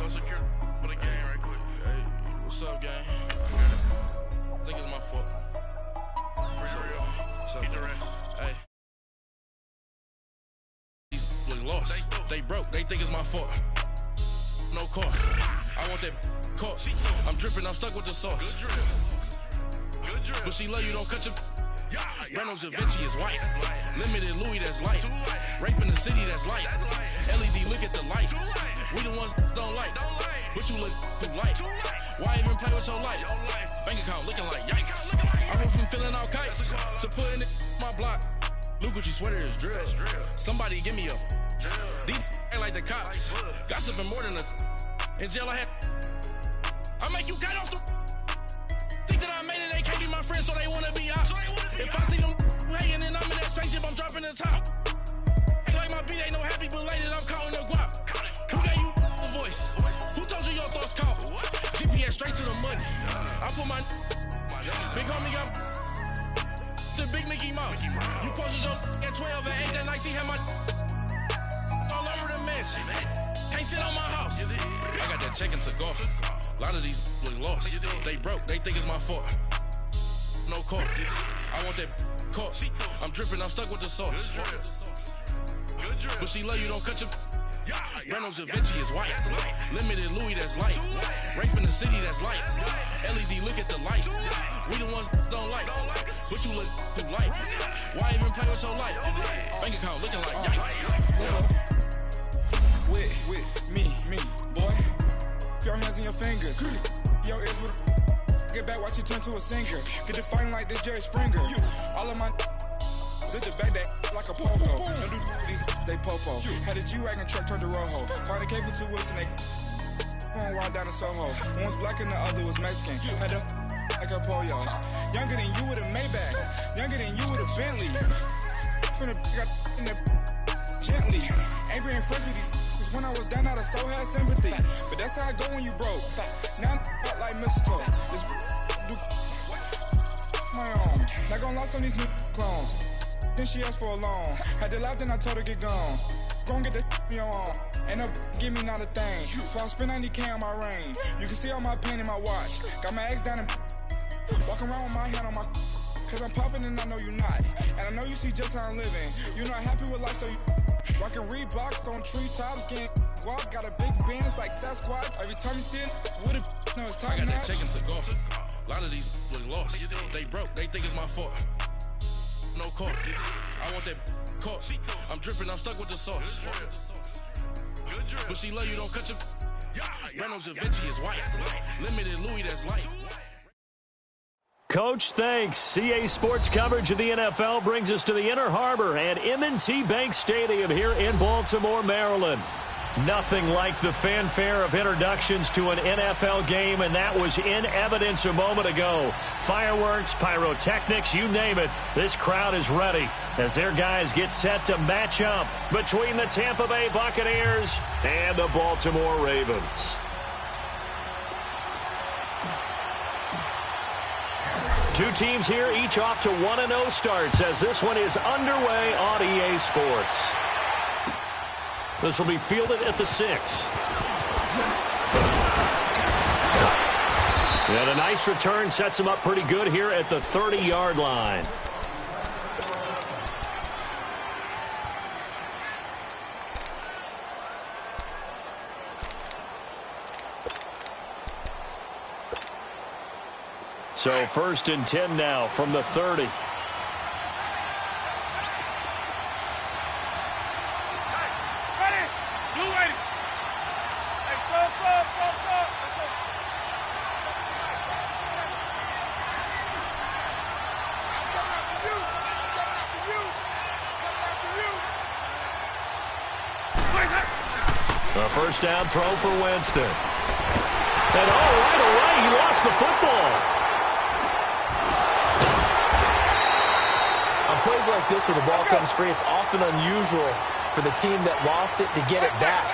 go secure for the game right quick. Hey, what's up, gang? I think it's my fault. For real. What's up, keep the rest. Hey. These look lost. They broke. They think it's my fault. No car. I want that caught. I'm dripping. I'm stuck with the sauce. Good drip. But she love you. Don't cut your. Reynolds Da Vinci is white. Limited Louis, that's light. Rape in the city, that's light. LED, look at the lights. We the ones don't like. But you look too light. Why even play with your life? Bank account looking like yikes. I went from filling out kites to putting it in my block. Blue Gucci sweater is drill. Somebody give me a. These ain't like the cops. Gossiping more than a. In jail I had. I make you cut off the. Think that I made it, they can't be my friends, so they wanna be ops. If I see them hanging and I'm in that spaceship, I'm dropping the top. Ain't like my beat ain't no happy belated, I'm counting the guap. Who gave you a voice? Who told you your thoughts count? GPS straight to the money. I put my big homie got the big Mickey Mouse. You posted your at 12 and 8 that night, she had my all over the mansion. Can't sit on my house. I got that check and took off. A lot of these look lost. They broke, they think it's my fault. No car. I want that caught. I'm dripping, I'm stuck with the sauce. But she love you, don't cut your. Reynolds Da Vinci is white. Limited Louis, that's light. Rape in the city, that's light. LED, look at the lights. We the ones don't like. But you look too light. Why even play with your life? Bank account looking like yikes. With me, boy. Your hands and your fingers. Your ears with get back, watch you turn to a singer. Get the fighting like this Jerry Springer. All of my zit the back that like a popo. Don't do these they popo. Had a G-Wagon truck turned to Rojo. Find a cable 2 wheels and they going wild down in Soho. One was black and the other was Mexican. Had a like a pollo. Younger than you with a Maybach. Younger than you with a Bentley. Finna got in the gently. Ain't being friends with these. When I was down, I so had sympathy. But that's how I go when you broke. Now I'm like mistletoe. This do my own. Not gonna lost on these new clones. Then she asked for a loan. Had to laugh, then I told her get gone. Gon' get that me on. Ain't no give me not a thing. So I spend 90K on my range. You can see all my pain in my watch. Got my ex down and walking around with my hand on my. Cause I'm popping and I know you not. And I know you see just how I'm living. You're not happy with life, so you. Rockin' Reeboks on treetops, getting guap, got a big band, it's like Sasquatch. Every time you see it, with a no, it's top I got notch. that check and took off. A lot of these look lost. They broke, they think it's my fault. No car. I want that caught. I'm dripping, I'm stuck with the sauce. But she love you, don't cut your. Reynolds Da Vinci is white. Limited Louis, that's light. Coach, thanks. CA Sports coverage of the NFL brings us to the Inner Harbor and M&T Bank Stadium here in Baltimore, Maryland. Nothing like the fanfare of introductions to an NFL game, and that was in evidence a moment ago. Fireworks, pyrotechnics, you name it. This crowd is ready as their guys get set to match up between the Tampa Bay Buccaneers and the Baltimore Ravens. Two teams here, each off to 1-0 starts as this one is underway on EA Sports. This will be fielded at the 6. And a nice return sets him up pretty good here at the 30-yard line. So 1st and 10 now from the 30. A first down throw for Winston. And right away, he lost the football. On plays like this where the ball comes free, it's often unusual for the team that lost it to get it back.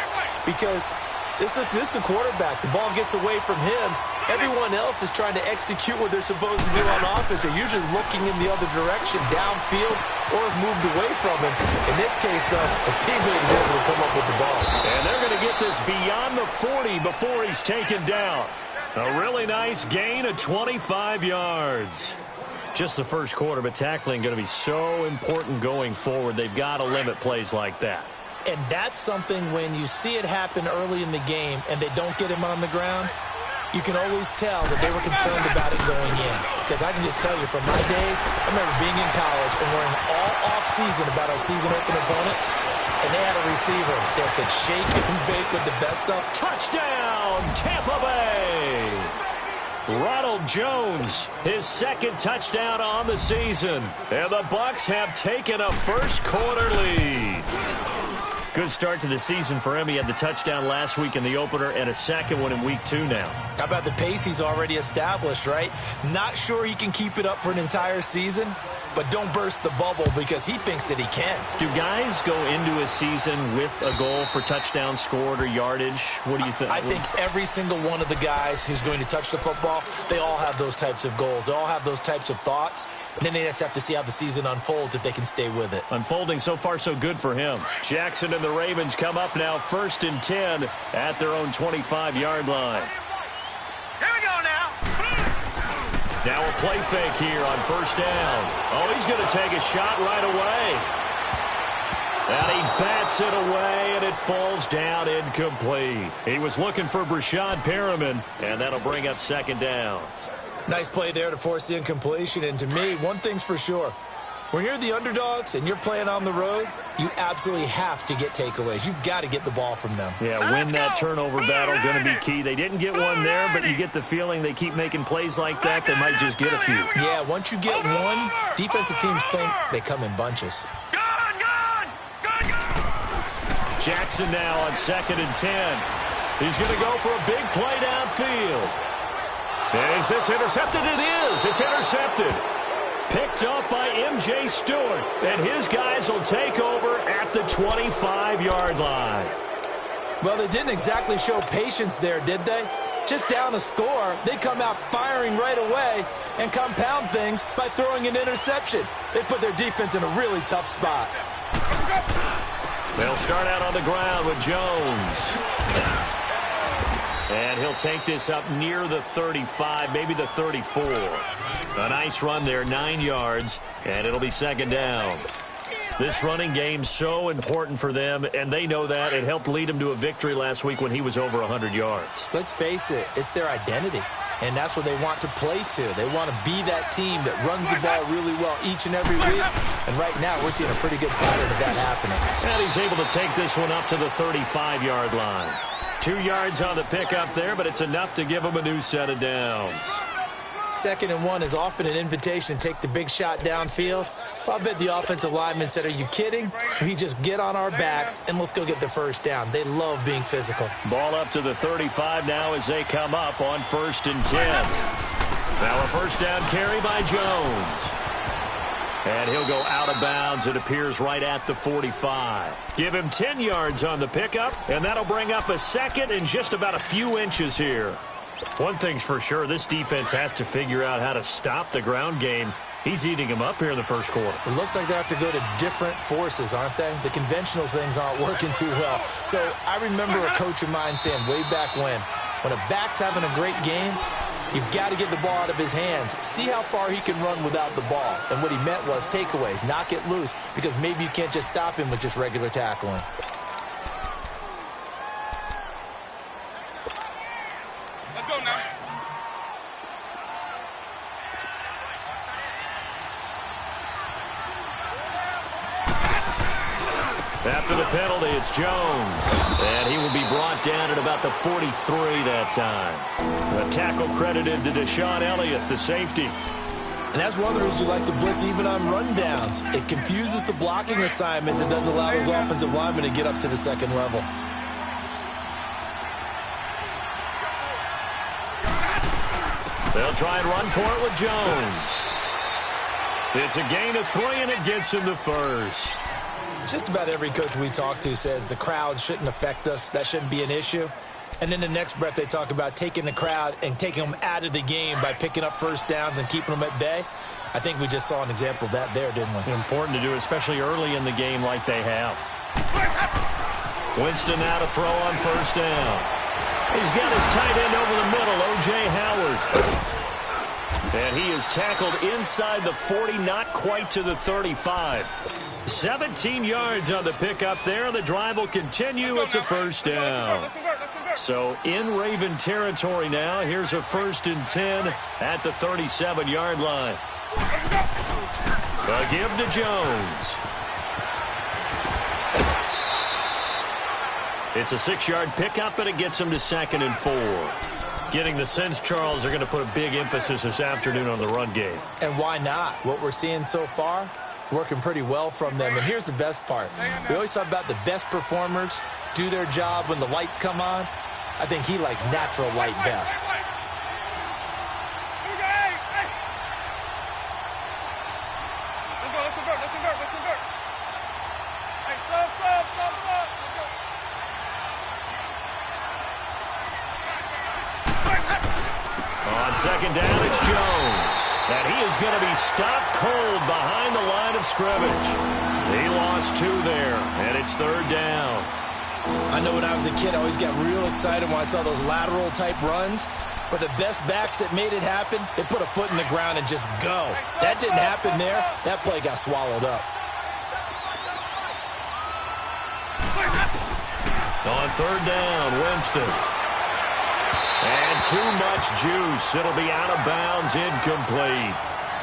Because this is the quarterback. The ball gets away from him. Everyone else is trying to execute what they're supposed to do on offense. They're usually looking in the other direction, downfield, or have moved away from him. In this this case, though, a teammate is able to come up with the ball. And they're going to get this beyond the 40 before he's taken down. A really nice gain of 25 yards. Just the first quarter, but tackling going to be so important going forward. They've got to limit plays like that. And that's something when you see it happen early in the game and they don't get him on the ground, you can always tell that they were concerned about it going in. Because I can just tell you from my days, I remember being in college and worrying all off-season about our season-open opponent, and they had a receiver that could shake and fake with the best of. Touchdown, Tampa Bay! Ronald Jones, his second touchdown on the season. And the Bucs have taken a first-quarter lead. Good start to the season for him. He had the touchdown last week in the opener and a second one in week 2 now. How about the pace he's already established, right? Not sure he can keep it up for an entire season, but don't burst the bubble because he thinks that he can. Do guys go into a season with a goal for touchdown scored or yardage? What do you think? I think every single one of the guys who's going to touch the football, they all have those types of goals. They all have those types of thoughts. And then they just have to see how the season unfolds if they can stay with it. Unfolding so far so good for him. Jackson and the Ravens come up now 1st and 10 at their own 25-yard line. Here we go now. Now a play fake here on first down. Oh, he's going to take a shot right away. And he bats it away, and it falls down incomplete. He was looking for Brashad Perriman, and that'll bring up 2nd down. Nice play there to force the incompletion. And to me, one thing's for sure. When you're the underdogs and you're playing on the road, you absolutely have to get takeaways. You've got to get the ball from them. Yeah, win that turnover battle, going to be key. They didn't get one there, but you get the feeling they keep making plays like that, they might just get a few. Yeah, once you get one, defensive teams think they come in bunches. Jackson now on 2nd and 10. He's going to go for a big play downfield. Is this intercepted? It is. It's intercepted. Picked up by M.J. Stewart. And his guys will take over at the 25-yard line. Well, they didn't exactly show patience there, did they? Just down a score, they come out firing right away and compound things by throwing an interception. They put their defense in a really tough spot. They'll start out on the ground with Jones. And he'll take this up near the 35, maybe the 34. A nice run there, 9 yards, and it'll be 2nd down. This running game so important for them, and they know that. It helped lead them to a victory last week when he was over 100 yards. Let's face it, it's their identity, and that's what they want to play to. They want to be that team that runs the ball really well each and every week, and right now we're seeing a pretty good pattern of that happening. And he's able to take this one up to the 35-yard line. 2 yards on the pickup there, but it's enough to give him a new set of downs. 2nd and 1 is often an invitation to take the big shot downfield. Well, I bet the offensive lineman said, are you kidding? We just get on our backs and let's go get the first down. They love being physical. Ball up to the 35 now as they come up on 1st and 10. Now a first down carry by Jones. And he'll go out of bounds. It appears right at the 45. Give him 10 yards on the pickup, and that'll bring up a 2nd and just about a few inches here. One thing's for sure, this defense has to figure out how to stop the ground game. He's eating him up here in the first quarter. It looks like they have to go to different forces, aren't they? The conventional things aren't working too well. So I remember a coach of mine saying way back when a back's having a great game, you've got to get the ball out of his hands. See how far he can run without the ball. And what he meant was takeaways, knock it loose, because maybe you can't just stop him with just regular tackling. Let's go now. After the penalty, it's Jones. And he will be brought down at about the 43 that time. A tackle credited to Deshaun Elliott, the safety. And that's one of the reasons you like to blitz even on rundowns. It confuses the blocking assignments and doesn't allow those offensive linemen to get up to the 2nd level. They'll try and run for it with Jones. It's a gain of 3, and it gets him to 1st. Just about every coach we talk to says the crowd shouldn't affect us. That shouldn't be an issue. And then the next breath they talk about taking the crowd and taking them out of the game by picking up first downs and keeping them at bay. I think we just saw an example of that there, didn't we? Important to do, especially early in the game like they have. Winston now to throw on first down. He's got his tight end over the middle, O.J. Howard. And he is tackled inside the 40, not quite to the 35. 17 yards on the pickup there. The drive will continue. It's a first down. So in Raven territory now. Here's a 1st and 10 at the 37-yard line. A give to Jones. It's a 6-yard pickup, and it gets him to 2nd and 4. Getting the sense, Charles, they're going to put a big emphasis this afternoon on the run game. And why not? What we're seeing so far is working pretty well from them. And here's the best part. We always talk about the best performers do their job when the lights come on. I think he likes natural light best. On 2nd down, it's Jones. And he is going to be stopped cold behind the line of scrimmage. He lost 2 there, and it's 3rd down. I know when I was a kid, I always got real excited when I saw those lateral-type runs. But the best backs that made it happen, they put a foot in the ground and just go. That didn't happen there. That play got swallowed up. On 3rd down, Winston. And too much juice. It'll be out of bounds, incomplete.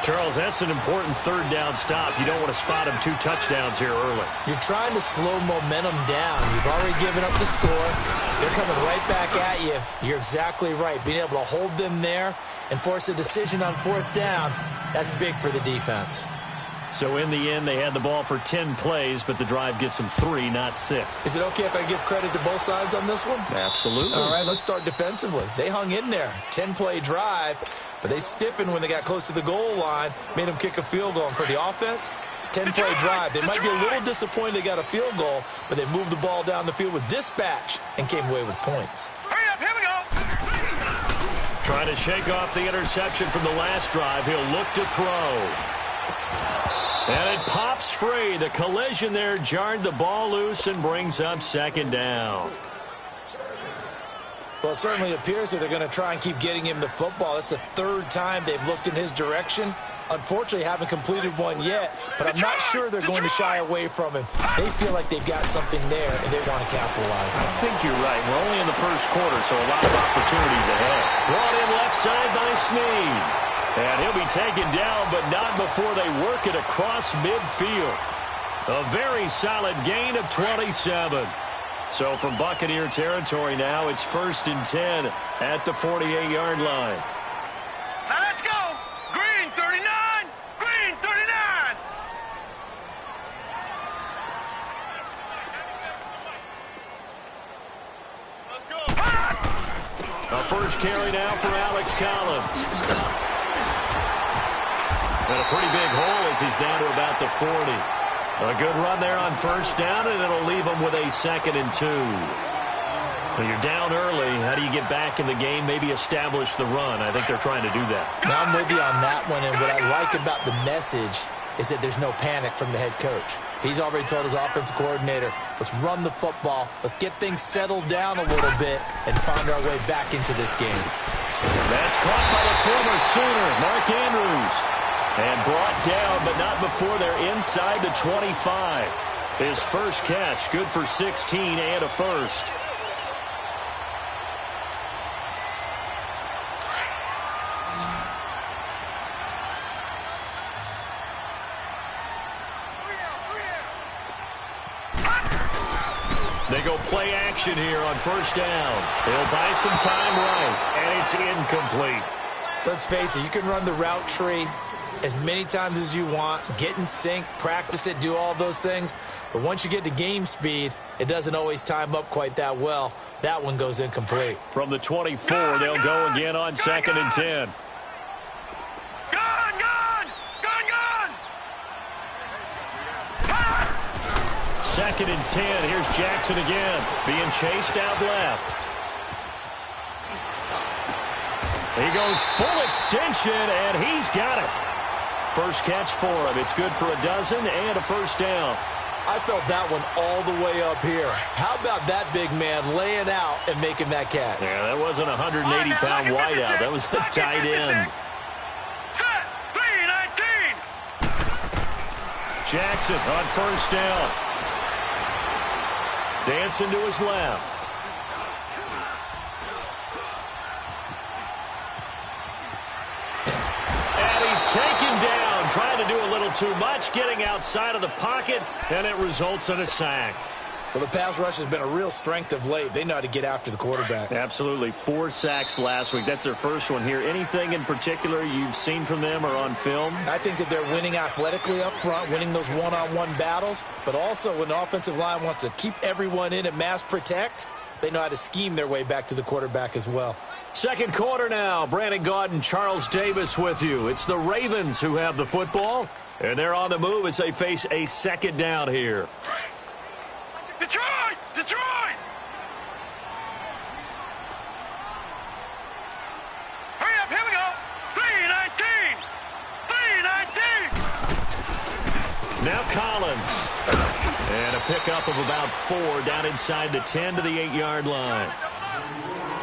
Charles, that's an important 3rd down stop. You don't want to spot him 2 touchdowns here early. You're trying to slow momentum down. You've already given up the score. They're coming right back at you. You're exactly right. Being able to hold them there and force a decision on 4th down, that's big for the defense. So in the end, they had the ball for 10 plays, but the drive gets them 3, not 6. Is it okay if I give credit to both sides on this one? Absolutely. All right, let's start defensively. They hung in there. 10-play drive, but they stiffened when they got close to the goal line, made them kick a field goal. And for the offense, 10-play drive. They might be a little disappointed they got a field goal, but they moved the ball down the field with dispatch and came away with points. Hurry up, here we go. Trying to shake off the interception from the last drive. He'll look to throw. And it pops free. The collision there jarred the ball loose and brings up 2nd down. Well, it certainly appears that they're going to try and keep getting him the football. That's the 3rd time they've looked in his direction. Unfortunately, haven't completed one yet, but I'm not sure they're going to shy away from him. They feel like they've got something there, and they want to capitalize on it. I think you're right. We're only in the 1st quarter, so a lot of opportunities ahead. Brought in left side by Snead. And he'll be taken down, but not before they work it across midfield. A very solid gain of 27. So from Buccaneer territory now, it's 1st and 10 at the 48-yard line. Now let's go. Green 39. Green 39. Let's go. A first carry now for Alex Collins. And a pretty big hole as he's down to about the 40. A good run there on 1st down, and it'll leave him with a 2nd and 2. When you're down early, how do you get back in the game, maybe establish the run? I think they're trying to do that. Now I'm with you on that one, and what I like about the message is that there's no panic from the head coach. He's already told his offensive coordinator, let's run the football, let's get things settled down a little bit, and find our way back into this game. That's caught by the former Sooner, Mark Andrews. And brought down, but not before they're inside the 25. His first catch, good for 16 and a 1st. They go play action here on 1st down. They'll buy some time right, and it's incomplete. Let's face it, you can run the route tree as many times as you want, get in sync, practice it, do all those things. But once you get to game speed, it doesn't always time up quite that well. That one goes incomplete. From the 24, they'll go again on 2nd and 10. Gone, gone, gone, gone. 2nd and 10. Here's Jackson again, being chased out left. He goes full extension, and he's got it. First catch for him. It's good for a dozen and a first down. I felt that one all the way up here. How about that big man laying out and making that catch? Yeah, that wasn't a 180-pound wideout. That was a tight end. Set. 3-19. Jackson on first down. Dancing to his left. And he's taken down, trying to do a little too much, getting outside of the pocket, and it results in a sack. Well, the pass rush has been a real strength of late. They know how to get after the quarterback. Absolutely. 4 sacks last week. That's their first one here. Anything in particular you've seen from them or on film? I think that they're winning athletically up front, winning those one-on-one battles, but also when the offensive line wants to keep everyone in and mass protect, they know how to scheme their way back to the quarterback as well. Second quarter now. Brandon Gaudin, Charles Davis with you. It's the Ravens who have the football, and they're on the move as they face a second down here. Detroit! Detroit! Hurry up, here we go. 3-19. 3-19. Now Collins. And a pickup of about 4 down inside the 10 to the 8-yard line.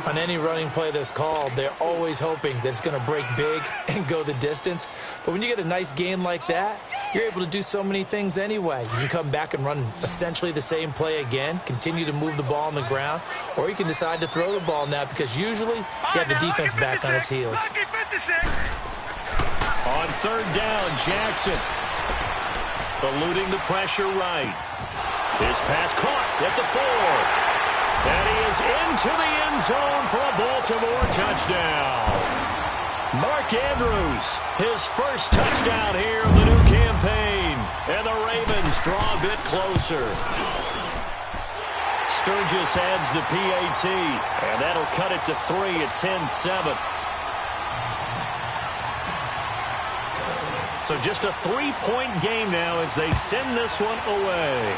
On any running play that's called, they're always hoping that it's going to break big and go the distance. But when you get a nice gain like that, you're able to do so many things anyway. You can come back and run essentially the same play again, continue to move the ball on the ground, or you can decide to throw the ball now because usually you have the defense back on its heels. On third down, Jackson eluding the pressure right. His pass caught at the 4. And he is into the end zone for a Baltimore touchdown. Mark Andrews, his first touchdown here of the new campaign. And the Ravens draw a bit closer. Sturgis adds the PAT. And that'll cut it to 3 at 10-7. So just a 3-point game now as they send this one away.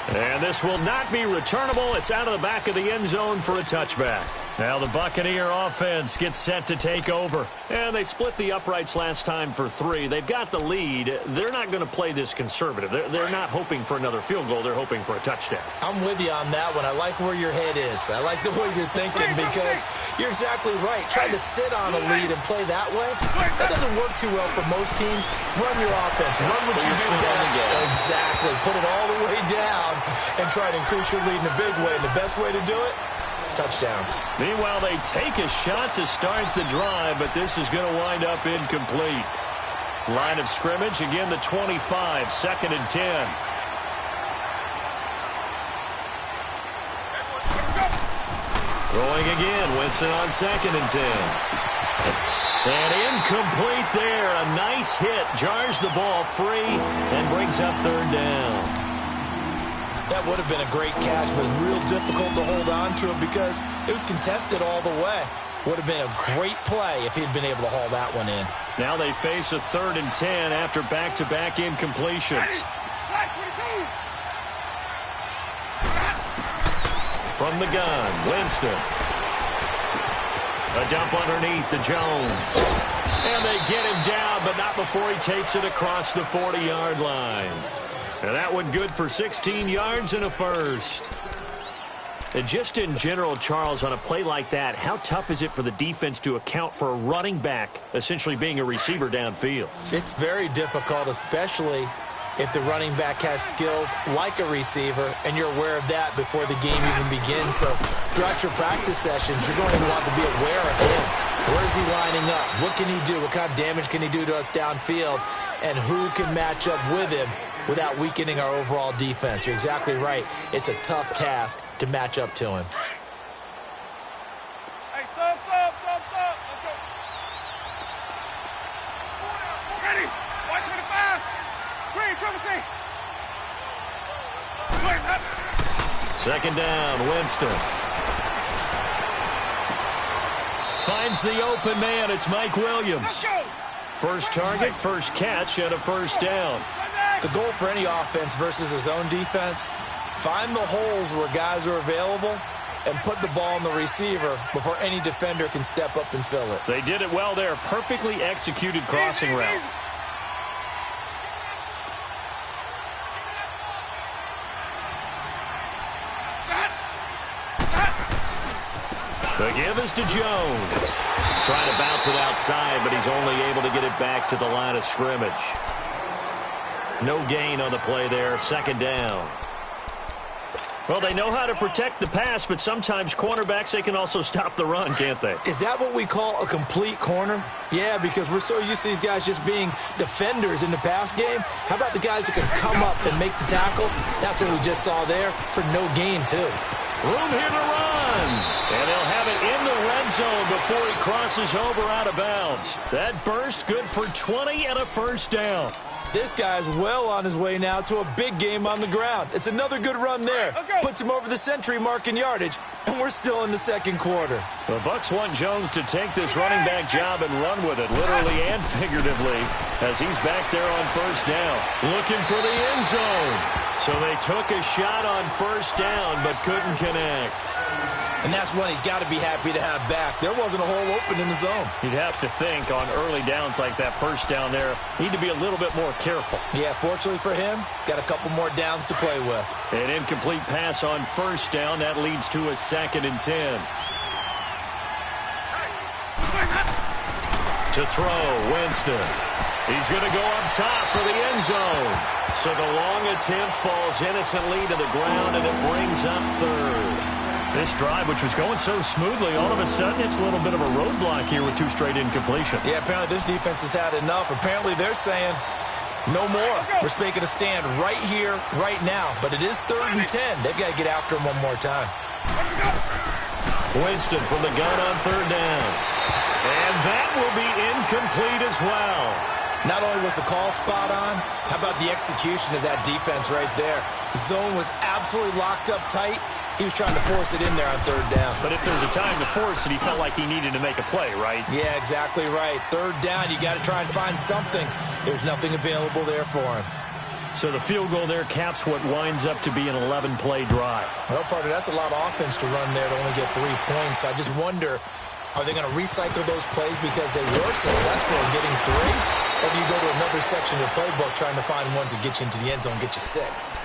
And this will not be returnable. It's out of the back of the end zone for a touchback. Now the Buccaneer offense gets set to take over. And they split the uprights last time for 3. They've got the lead. They're not going to play this conservative. They're not hoping for another field goal. They're hoping for a touchdown. I'm with you on that one. I like where your head is. I like the way you're thinking because you're exactly right. Trying to sit on a lead and play that way, that doesn't work too well for most teams. Run your offense. Run what you do best. Exactly. Put it all the way down and try to increase your lead in a big way. And the best way to do it, touchdowns. Meanwhile, they take a shot to start the drive, but this is going to wind up incomplete. Line of scrimmage, again the 25, 2nd and 10. Throwing again, Winston on 2nd and 10. And incomplete there. A nice hit. Jars the ball free and brings up 3rd down. That would have been a great catch, but it was real difficult to hold on to it because it was contested all the way. Would have been a great play if he'd been able to haul that one in. Now they face a 3rd and 10 after back-to-back incompletions. From the gun, Winston. A dump underneath to Jones. And they get him down, but not before he takes it across the 40-yard line. And that one good for 16 yards and a first. And just in general, Charles, on a play like that, how tough is it for the defense to account for a running back essentially being a receiver downfield? It's very difficult, especially if the running back has skills like a receiver, and you're aware of that before the game even begins. So throughout your practice sessions, you're going to want to be aware of him. Where is he lining up? What can he do? What kind of damage can he do to us downfield? And who can match up with him without weakening our overall defense? You're exactly right. It's a tough task to match up to him. Hey, sub. Let's go. Ready. White 25. Green, triple C. 2nd down, Winston. Finds the open man. It's Mike Williams. First target, first catch, and a first down. The goal for any offense versus his own defense, find the holes where guys are available and put the ball on the receiver before any defender can step up and fill it. They did it well there. Perfectly executed crossing route. The give is to Jones. Trying to bounce it outside, but he's only able to get it back to the line of scrimmage. No gain on the play there. Second down. Well, they know how to protect the pass, but sometimes cornerbacks, they can also stop the run, can't they? Is that what we call a complete corner? Yeah, because we're so used to these guys just being defenders in the pass game. How about the guys who can come up and make the tackles? That's what we just saw there for no gain, too. Room here to run. And he'll have it in the red zone before he crosses over out of bounds. That burst good for 20 and a first down. This guy's well on his way now to a big game on the ground. It's another good run there. Puts him over the century mark in yardage, and we're still in the second quarter. The Bucs want Jones to take this running back job and run with it, literally and figuratively, as he's back there on first down. Looking for the end zone. So they took a shot on first down, but couldn't connect. And that's one he's got to be happy to have back. There wasn't a hole open in the zone. You'd have to think on early downs like that first down there, need to be a little bit more careful. Yeah, fortunately for him, got a couple more downs to play with. An incomplete pass on first down. That leads to a 2nd and 10. To throw, Winston. He's going to go up top for the end zone. So the long attempt falls innocently to the ground, and it brings up third. This drive, which was going so smoothly, all of a sudden it's a little bit of a roadblock here with 2 straight incompletions. Yeah, apparently this defense has had enough. Apparently they're saying no more. We're taking a stand right here, right now. But it is 3rd and 10. They've got to get after him one more time. Winston from the gun on 3rd down. And that will be incomplete as well. Not only was the call spot on, how about the execution of that defense right there? Zone was absolutely locked up tight. He was trying to force it in there on 3rd down. But if there's a time to force it, he felt like he needed to make a play, right? Yeah, exactly right. 3rd down, you got to try and find something. There's nothing available there for him. So the field goal there caps what winds up to be an 11-play drive. Well, partner, that's a lot of offense to run there to only get 3 points. I just wonder, are they going to recycle those plays because they were successful in getting 3? Or do you go to another section of the playbook trying to find ones that get you into the end zone and get you 6?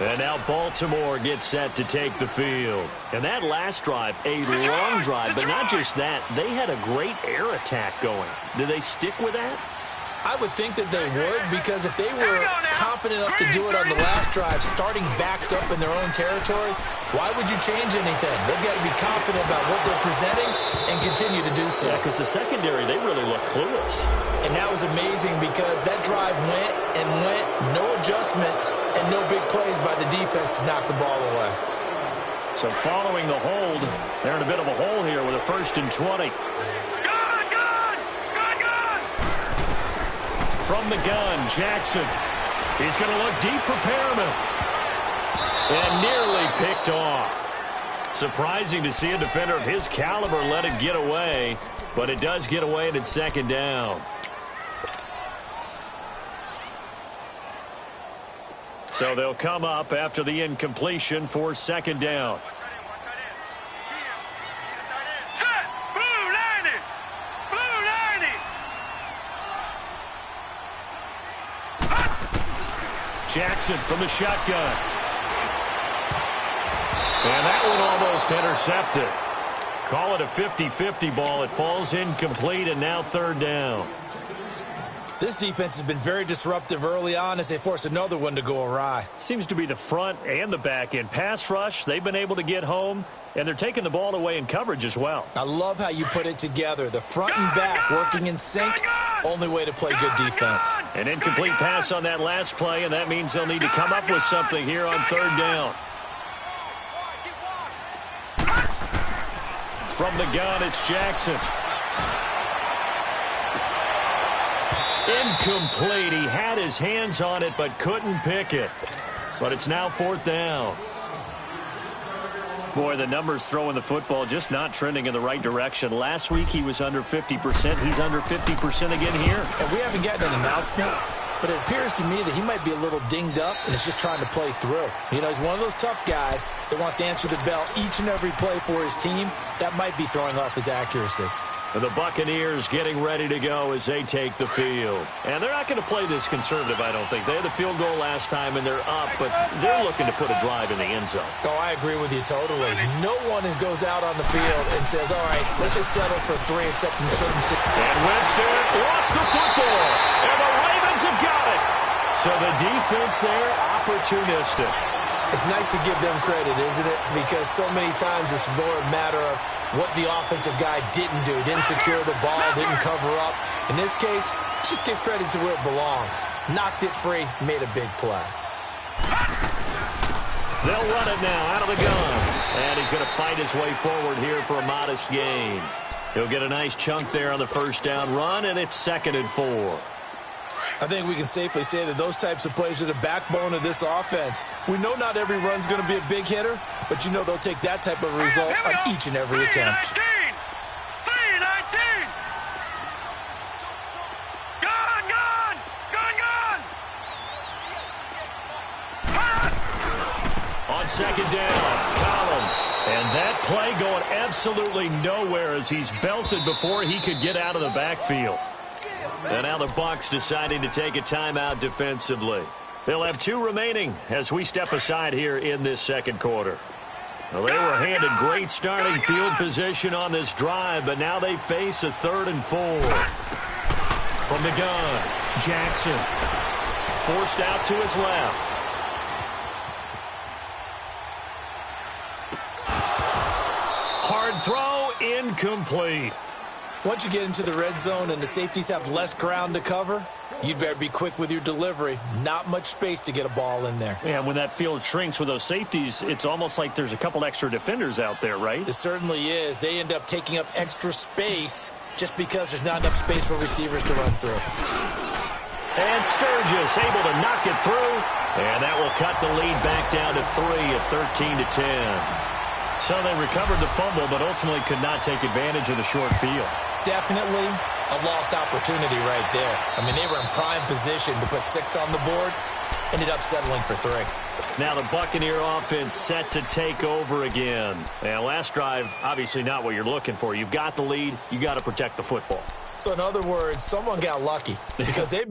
And now Baltimore gets set to take the field. And that last drive, a long drive, but not just that. They had a great air attack going. Do they stick with that? I would think that they would, because if they were confident enough to do it on the last drive, starting backed up in their own territory, why would you change anything? They've got to be confident about what they're presenting and continue to do so. Yeah, because the secondary, they really look clueless. And that was amazing because that drive went and went, no adjustments, and no big plays by the defense to knock the ball away. So following the hold, they're in a bit of a hole here with a 1st and 20. From the gun, Jackson. He's going to look deep for Perriman. And nearly picked off. Surprising to see a defender of his caliber let it get away, but it does get away and it's 2nd down. So they'll come up after the incompletion for 2nd down. Jackson from the shotgun. And that one almost intercepted. Call it a 50-50 ball. It falls incomplete, and now 3rd down. This defense has been very disruptive early on as they force another one to go awry. Seems to be the front and the back end. Pass rush, they've been able to get home, and they're taking the ball away in coverage as well. I love how you put it together. The front and back working in sync. Only way to play good defense. An incomplete pass on that last play, and that means they'll need to come up with something here on 3rd down. From the gun, it's Jackson. Incomplete. He had his hands on it, but couldn't pick it. But it's now 4th down. Boy, the numbers throwing the football just not trending in the right direction. Last week he was under 50%. He's under 50% again here. And we haven't gotten an announcement but it appears to me that he might be a little dinged up and is just trying to play through. You know, he's one of those tough guys that wants to answer the bell each and every play for his team. That might be throwing off his accuracy. And the Buccaneers getting ready to go as they take the field. And they're not going to play this conservative, I don't think. They had the field goal last time, and they're up, but they're looking to put a drive in the end zone. Oh, I agree with you totally. No one goes out on the field and says, all right, let's just settle for 3 except in certain situations. And Winston lost the football, and the Ravens have got it. So the defense there, opportunistic. It's nice to give them credit, isn't it? Because so many times it's more a matter of what the offensive guy didn't do. Didn't secure the ball, didn't cover up. In this case, let's just give credit to where it belongs. Knocked it free, made a big play. They'll run it now out of the gun. And he's going to fight his way forward here for a modest gain. He'll get a nice chunk there on the first down run, and it's 2nd and 4. I think we can safely say that those types of plays are the backbone of this offense. We know not every run's going to be a big hitter, but you know they'll take that type of result on each and every attempt. 3-19! Gone! On 2nd down, Collins. And that play going absolutely nowhere as he's belted before he could get out of the backfield. And now the Bucs deciding to take a timeout defensively. They'll have 2 remaining as we step aside here in this second quarter. Well, they were handed great starting field position on this drive, but now they face a 3rd and 4. From the gun, Jackson. Forced out to his left. Hard throw, incomplete. Once you get into the red zone and the safeties have less ground to cover, you'd better be quick with your delivery. Not much space to get a ball in there. Yeah, when that field shrinks with those safeties, it's almost like there's a couple extra defenders out there, right? It certainly is. They end up taking up extra space just because there's not enough space for receivers to run through. And Sturgis able to knock it through. And that will cut the lead back down to 3 at 13-10. So they recovered the fumble, but ultimately could not take advantage of the short field. Definitely a lost opportunity right there. I mean, they were in prime position to put 6 on the board. Ended up settling for 3. Now the Buccaneer offense set to take over again. And last drive, obviously not what you're looking for. You've got the lead. You got to protect the football. So in other words, someone got lucky because they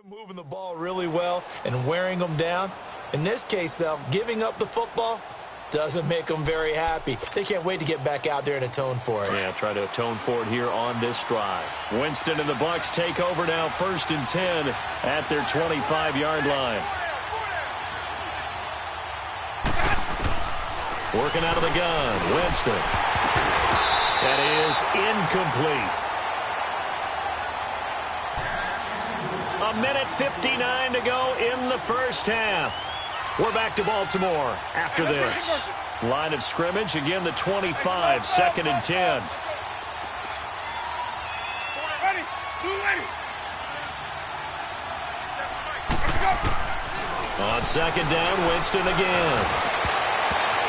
Moving the ball really well and wearing them down. In this case, though, giving up the football doesn't make them very happy. They can't wait to get back out there and atone for it. Yeah, try to atone for it here on this drive. Winston and the Bucs take over now, 1st and 10 at their 25-yard line. Working out of the gun, Winston. That is incomplete. A minute 59 to go in the first half. We're back to Baltimore after this. Line of scrimmage, again the 25, 2nd and 10. On 2nd down, Winston again.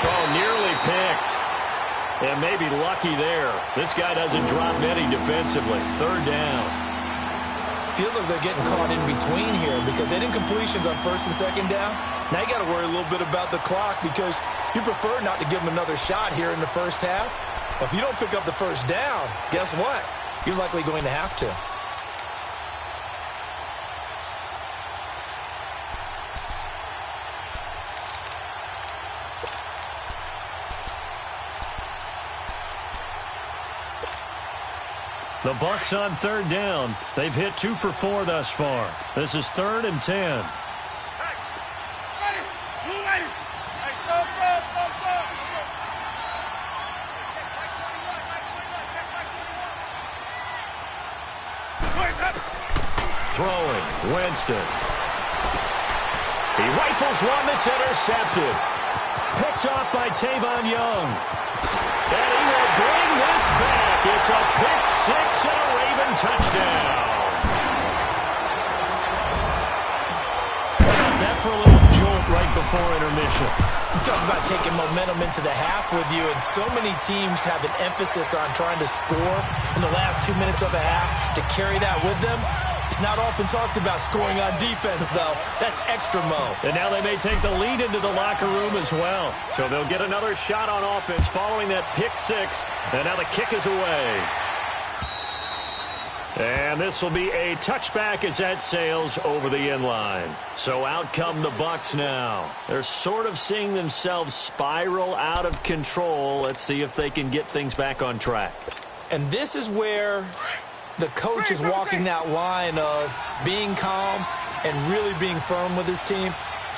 Oh, nearly picked. And maybe lucky there. This guy doesn't drop many defensively. 3rd down. Feels like they're getting caught in between here because they didn't completions on 1st and 2nd down. Now you got to worry a little bit about the clock because you prefer not to give them another shot here in the first half. If you don't pick up the 1st down, guess what? You're likely going to have to. The Bucs on 3rd down. They've hit 2 for 4 thus far. This is 3rd and 10. Throwing, Winston. He rifles one that's intercepted. Picked off by Tavon Young. And he will bring this back. It's a pick 6 and a Raven touchdown. That for a little jolt right before intermission. You talk about taking momentum into the half with you, and so many teams have an emphasis on trying to score in the last 2 minutes of a half to carry that with them. It's not often talked about scoring on defense, though. That's extra mo. And now they may take the lead into the locker room as well. So they'll get another shot on offense following that pick 6. And now the kick is away. And this will be a touchback as that sails over the end line. So out come the Bucs now. They're sort of seeing themselves spiral out of control. Let's see if they can get things back on track. And this is where the coach is walking that line of being calm and really being firm with his team.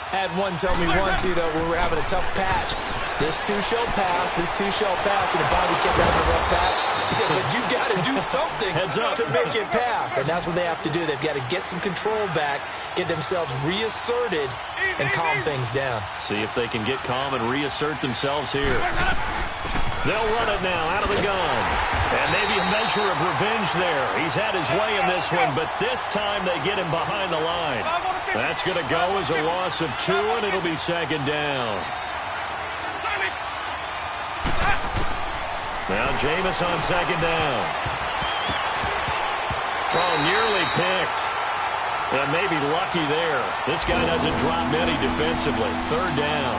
I had one tell me once, when we were having a tough patch, this too shall pass, this too shall pass, and if Bobby kept having a rough patch, he said, but you got to do something to make it pass, and that's what they have to do. They've got to get some control back, get themselves reasserted, and calm things down. See if they can get calm and reassert themselves here. They'll run it now out of the gun. And maybe a measure of revenge there. He's had his way in this one, but this time they get him behind the line. That's going to go as a loss of 2, and it'll be 2nd down. Now Jameis on 2nd down. Oh, nearly picked. And maybe lucky there. This guy doesn't drop many defensively. 3rd down.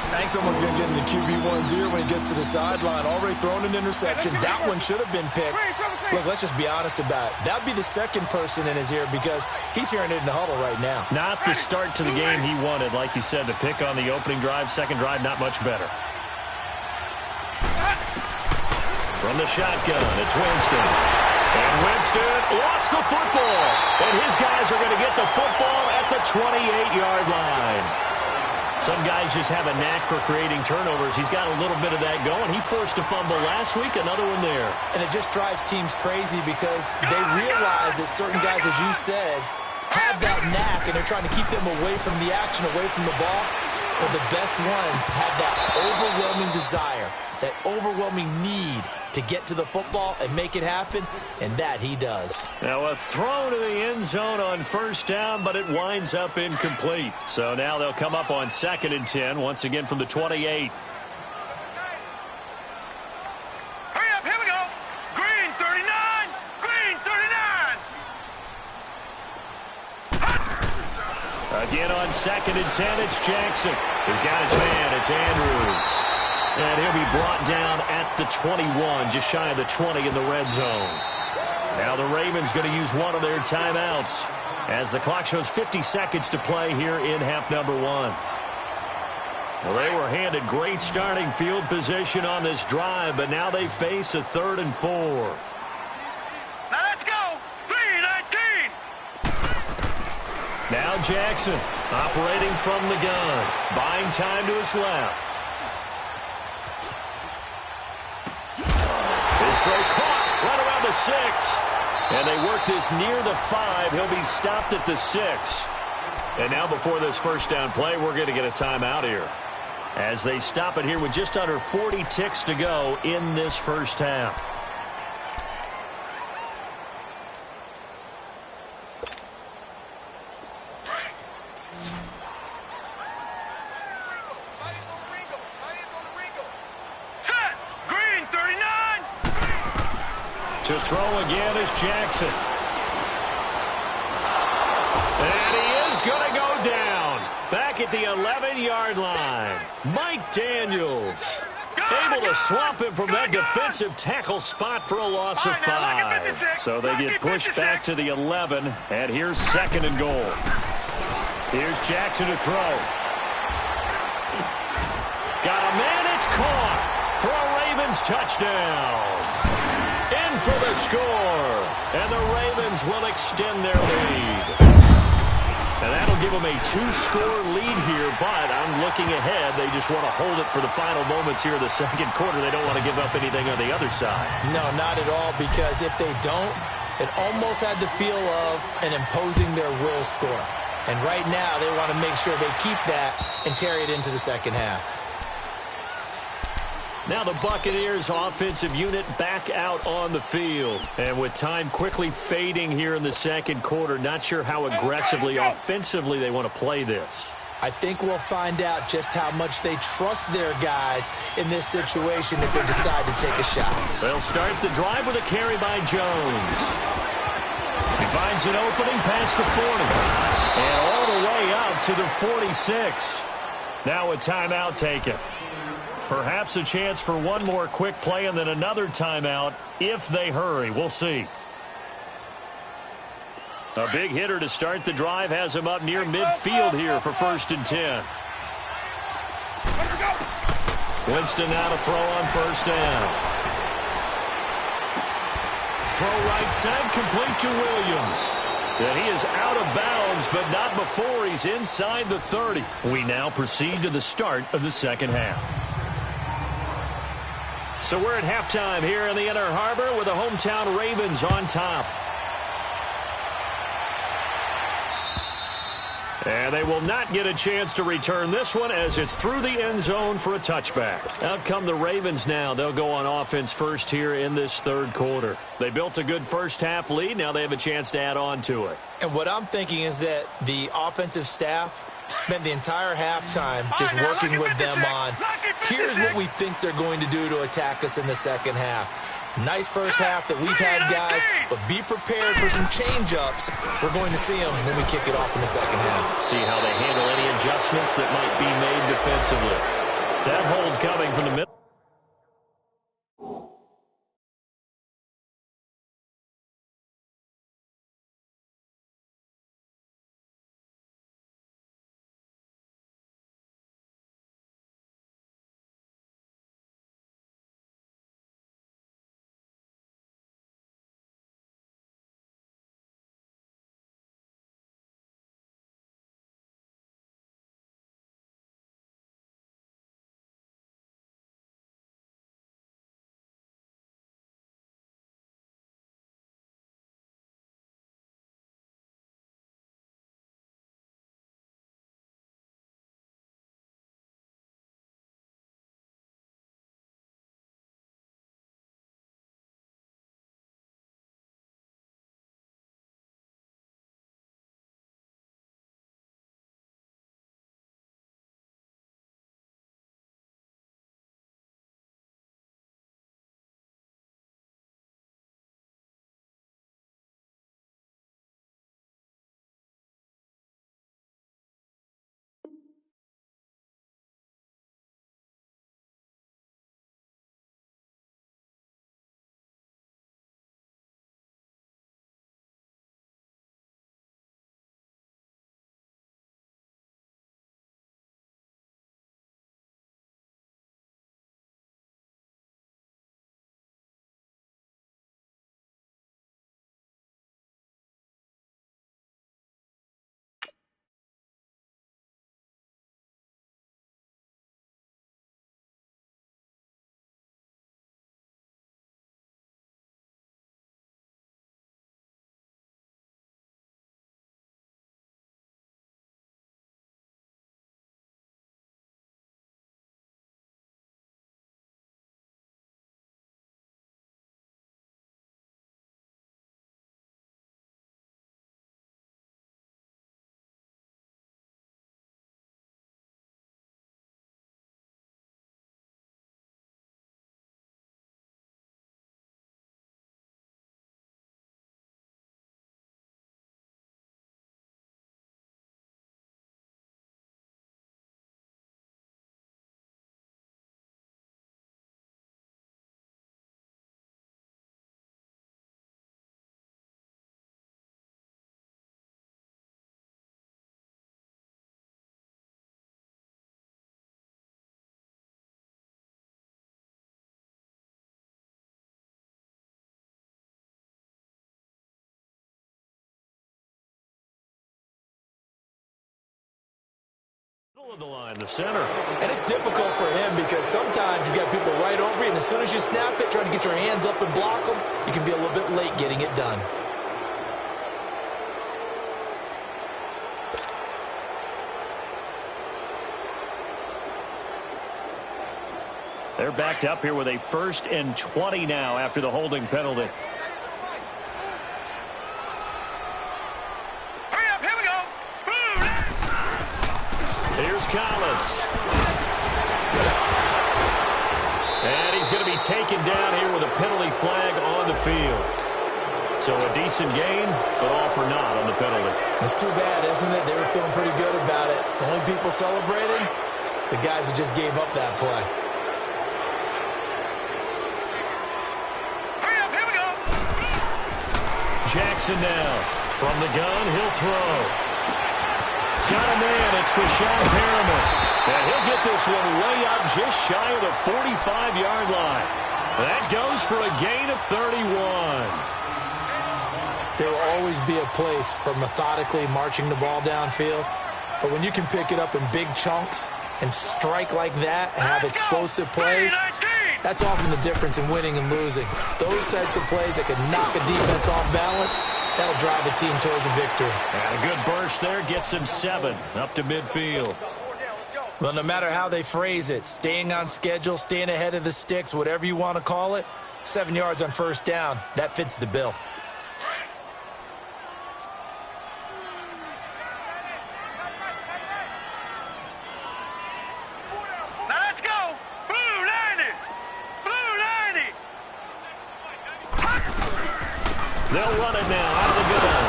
I think someone's going to get into QB1's ear when he gets to the sideline. Already thrown an interception. That one should have been picked. Look, let's just be honest about it. That would be the second person in his ear because he's hearing it in the huddle right now. Not the start to the game he wanted. Like you said, the pick on the opening drive, 2nd drive, not much better. From the shotgun, it's Winston. And Winston lost the football. And his guys are going to get the football at the 28-yard line. Some guys just have a knack for creating turnovers. He's got a little bit of that going. He forced a fumble last week, another one there. And it just drives teams crazy because they realize that certain guys, as you said, have that knack, and they're trying to keep them away from the action, away from the ball. But the best ones have that overwhelming desire, that overwhelming need to get to the football and make it happen, and that he does. Now a throw to the end zone on 1st down, but it winds up incomplete. So now they'll come up on 2nd and 10, once again from the 28. Hurry up, here we go. Green 39, green 39. Again on 2nd and 10, it's Jackson. He's got his man, it's Andrews. And he'll be brought down at the 21, just shy of the 20 in the red zone. Now the Ravens going to use one of their timeouts. as the clock shows 50 seconds to play here in half number one. Well, they were handed great starting field position on this drive, but now they face a 3rd and 4. Now let's go. 3-19. Now Jackson operating from the gun, buying time to his left. His throw caught right around the 6. And they work this near the 5. He'll be stopped at the 6. And now before this first down play, we're going to get a timeout here, as they stop it here with just under 40 ticks to go in this first half. Set. Green 39. To throw again is Jackson. And he is going to go down. Back at the 11-yard line. Mike Daniels able to swamp him from that defensive tackle spot for a loss of 5. So they get pushed back to the 11, and here's 2nd and goal. Here's Jackson to throw. Got a man, it's caught for a Ravens touchdown. In for the score, and the Ravens will extend their lead. And that'll give them a 2-score lead here, but I'm looking ahead. They just want to hold it for the final moments here in the second quarter. They don't want to give up anything on the other side. No, not at all, because if they don't, it almost had the feel of an imposing their will score. And right now, they want to make sure they keep that and carry it into the second half. Now the Buccaneers offensive unit back out on the field. And with time quickly fading here in the second quarter, not sure how aggressively offensively they want to play this. I think we'll find out just how much they trust their guys in this situation if they decide to take a shot. They'll start the drive with a carry by Jones. He finds an opening past the 40. And all the way out to the 46. Now a timeout taken. Perhaps a chance for one more quick play and then another timeout if they hurry. We'll see. A big hitter to start the drive has him up near midfield here for 1st and 10. Winston now to throw on 1st down. Throw right side, complete to Williams. And he is out of bounds, but not before he's inside the 30. We now proceed to the start of the second half. So we're at halftime here in the Inner Harbor with the hometown Ravens on top. And they will not get a chance to return this one as it's through the end zone for a touchback. Out come the Ravens now. They'll go on offense first here in this third quarter. They built a good first half lead. Now they have a chance to add on to it. And what I'm thinking is that the offensive staff spent the entire halftime just working with them on, here's what we think they're going to do to attack us in the second half. Nice first half that we've had, guys, but be prepared for some change-ups. We're going to see them when we kick it off in the second half. See how they handle any adjustments that might be made defensively. That hold coming from the middle. Middle of the line, the center. And it's difficult for him because sometimes you got people right over you, and as soon as you snap it, trying to get your hands up and block them, you can be a little bit late getting it done. They're backed up here with a 1st and 20 now after the holding penalty. Hurry up, here we go. Boom. Here's Collins. And he's going to be taken down here with a penalty flag on the field. So a decent gain, but all for naught on the penalty. It's too bad, isn't it? They were feeling pretty good about it. The only people celebrating, the guys who just gave up that play. Jackson now. From the gun, he'll throw. Got a man, it's Bashawn Perriman. And he'll get this one way up just shy of the 45-yard line. That goes for a gain of 31. There will always be a place for methodically marching the ball downfield. But when you can pick it up in big chunks and strike like that and have explosive plays, that's often the difference in winning and losing. Those types of plays that can knock a defense off balance, that'll drive a team towards a victory. And a good burst there gets him 7 up to midfield. Well, no matter how they phrase it, staying on schedule, staying ahead of the sticks, whatever you want to call it, 7 yards on 1st down, that fits the bill. They'll run it now out of the gun.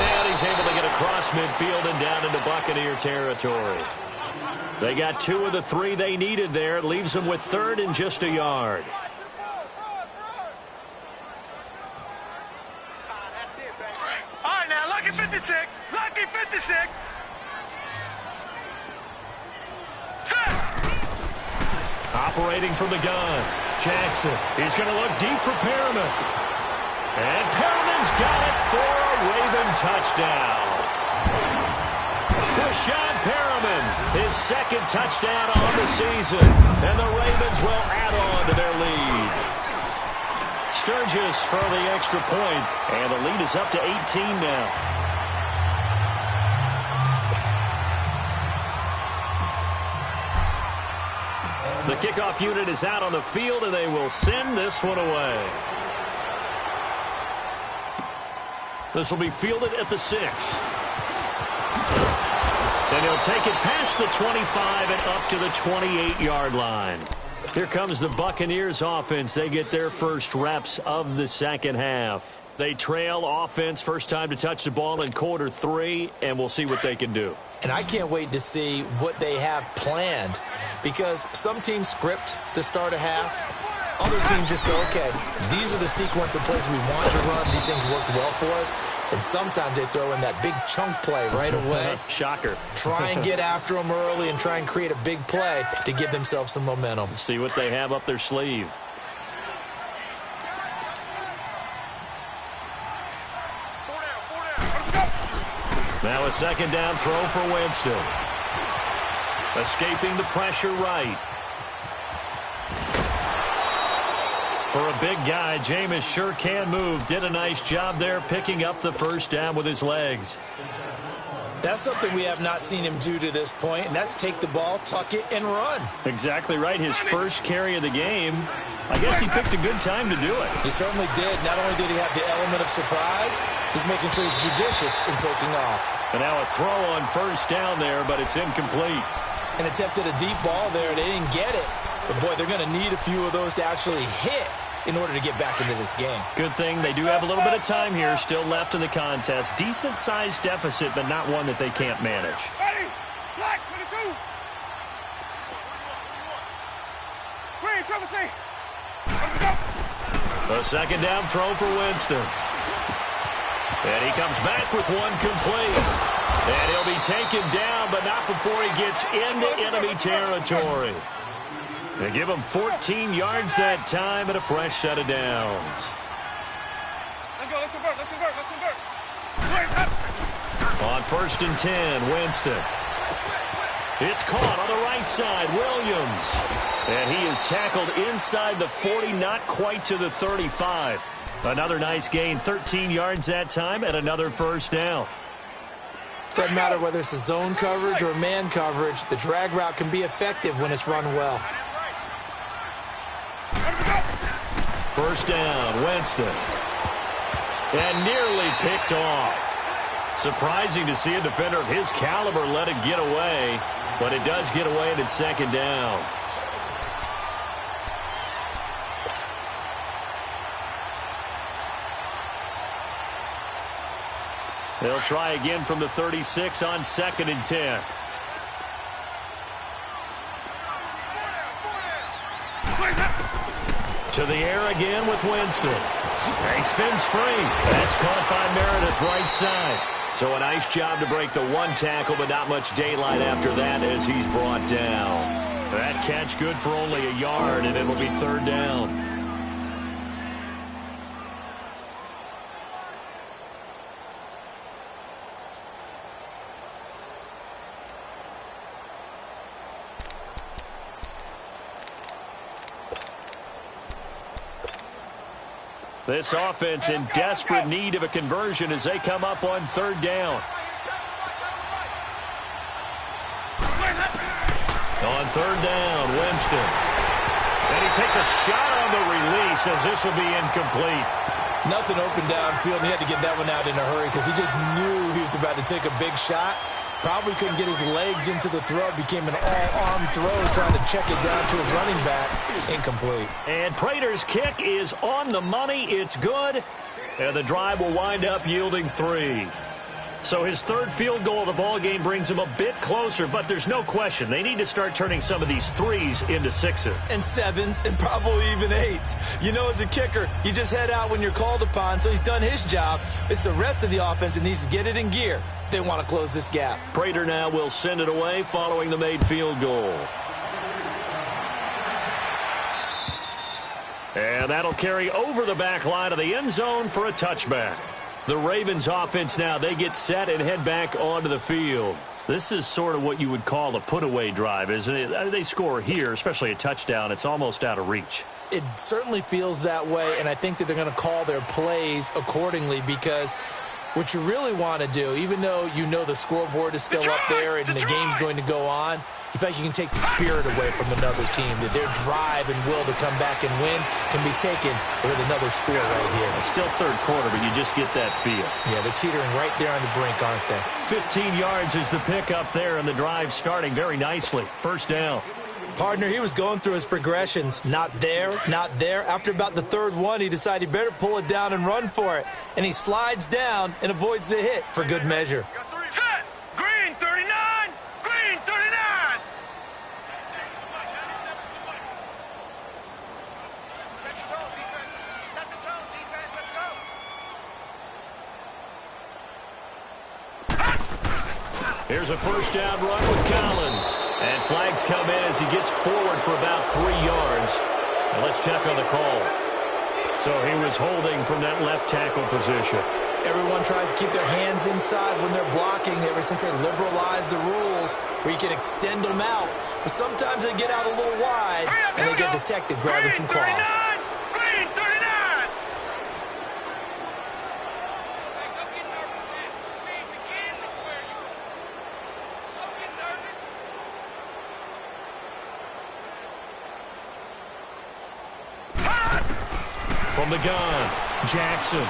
And he's able to get across midfield and down into Buccaneer territory. They got 2 of the 3 they needed there. It leaves them with 3rd and just a yard. All right, now, lucky 56. Lucky 56. Set. Operating from the gun. Jackson. He's going to look deep for Perriman. And Perriman's got it for a Raven touchdown. Bashawn Perriman, his 2nd touchdown on the season. And the Ravens will add on to their lead. Sturgis for the extra point. And the lead is up to 18 now. The kickoff unit is out on the field, and they will send this one away. This will be fielded at the 6. And he'll take it past the 25 and up to the 28-yard line. Here comes the Buccaneers offense. They get their first reps of the 2nd half. They trail offense, first time to touch the ball in quarter 3, and we'll see what they can do. And I can't wait to see what they have planned, because some teams script to start a half. Other teams just go, okay, these are the sequence of plays we want to run. These things worked well for us. And sometimes they throw in that big chunk play right away. Shocker. Try and get after them early and try and create a big play to give themselves some momentum. See what they have up their sleeve. Now a 2nd down throw for Winston. Escaping the pressure right. For a big guy, Jameis sure can move. Did a nice job there picking up the 1st down with his legs. That's something we have not seen him do to this point, and that's take the ball, tuck it, and run. Exactly right. His first carry of the game. I guess he picked a good time to do it. He certainly did. Not only did he have the element of surprise, he's making sure he's judicious in taking off. And now a throw on 1st down there, but it's incomplete. And attempted a deep ball there. They didn't get it. But, boy, they're going to need a few of those to actually hit in order to get back into this game. Good thing they do have a little bit of time here still left in the contest. Decent-sized deficit, but not one that they can't manage. Ready? Black 22. Green, triple C. Let's go. A 2nd down throw for Winston. And he comes back with one complete. And he'll be taken down, but not before he gets into enemy territory. They give him 14 yards that time and a fresh set of downs. Let's go, let's convert, let's convert, let's convert. On 1st and 10, Winston. It's caught on the right side, Williams. And he is tackled inside the 40, not quite to the 35. Another nice gain, 13 yards that time, and another first down. Doesn't matter whether it's a zone coverage or man coverage, the drag route can be effective when it's run well. First down, Winston. And nearly picked off. Surprising to see a defender of his caliber let it get away, but it does get away and it's second down. They'll try again from the 36 on 2nd and 10. To the air again with Winston. He spins free. That's caught by Meredith right side. So a nice job to break the one tackle, but not much daylight after that as he's brought down. That catch good for only a yard, and it'll be third down. This offense in desperate need of a conversion as they come up on third down. On third down, Winston. And he takes a shot on the release as this will be incomplete. Nothing open downfield. He had to get that one out in a hurry because he just knew he was about to take a big shot. Probably couldn't get his legs into the throw. Became an all-arm throw trying to check it down to his running back. Incomplete. And Prater's kick is on the money. It's good. And the drive will wind up yielding 3. So his third field goal of the ball game brings him a bit closer, but there's no question they need to start turning some of these 3s into 6s. And 7s and probably even 8s. You know, as a kicker, you just head out when you're called upon, so he's done his job. It's the rest of the offense that needs to get it in gear. They want to close this gap. Prater now will send it away following the made field goal. And that'll carry over the back line of the end zone for a touchback. The Ravens offense now, they get set and head back onto the field. This is sort of what you would call a put-away drive, isn't it? They score here, especially a touchdown. It's almost out of reach. It certainly feels that way, and I think that they're going to call their plays accordingly because what you really want to do, even though you know the scoreboard is still up there and the game's going to go on, you feel like you can take the spirit away from another team, that their drive and will to come back and win can be taken with another score right here. It's still third quarter, but you just get that feel. Yeah, they're teetering right there on the brink, aren't they? 15 yards is the pickup there, and the drive starting very nicely. First down. Partner, he was going through his progressions. Not there, not there. After about the third one, he decided he better pull it down and run for it. And he slides down and avoids the hit for good measure. Set. Green 39. Green 39. Set the tone, defense. Let's go. Here's a first down run with Collins. And flags come in as he gets forward for about 3 yards. And let's check on the call. So he was holding from that left tackle position. Everyone tries to keep their hands inside when they're blocking ever since they liberalized the rules where you can extend them out. But sometimes they get out a little wide and they get detected grabbing some cloth. Green 39. From the gun, Jackson.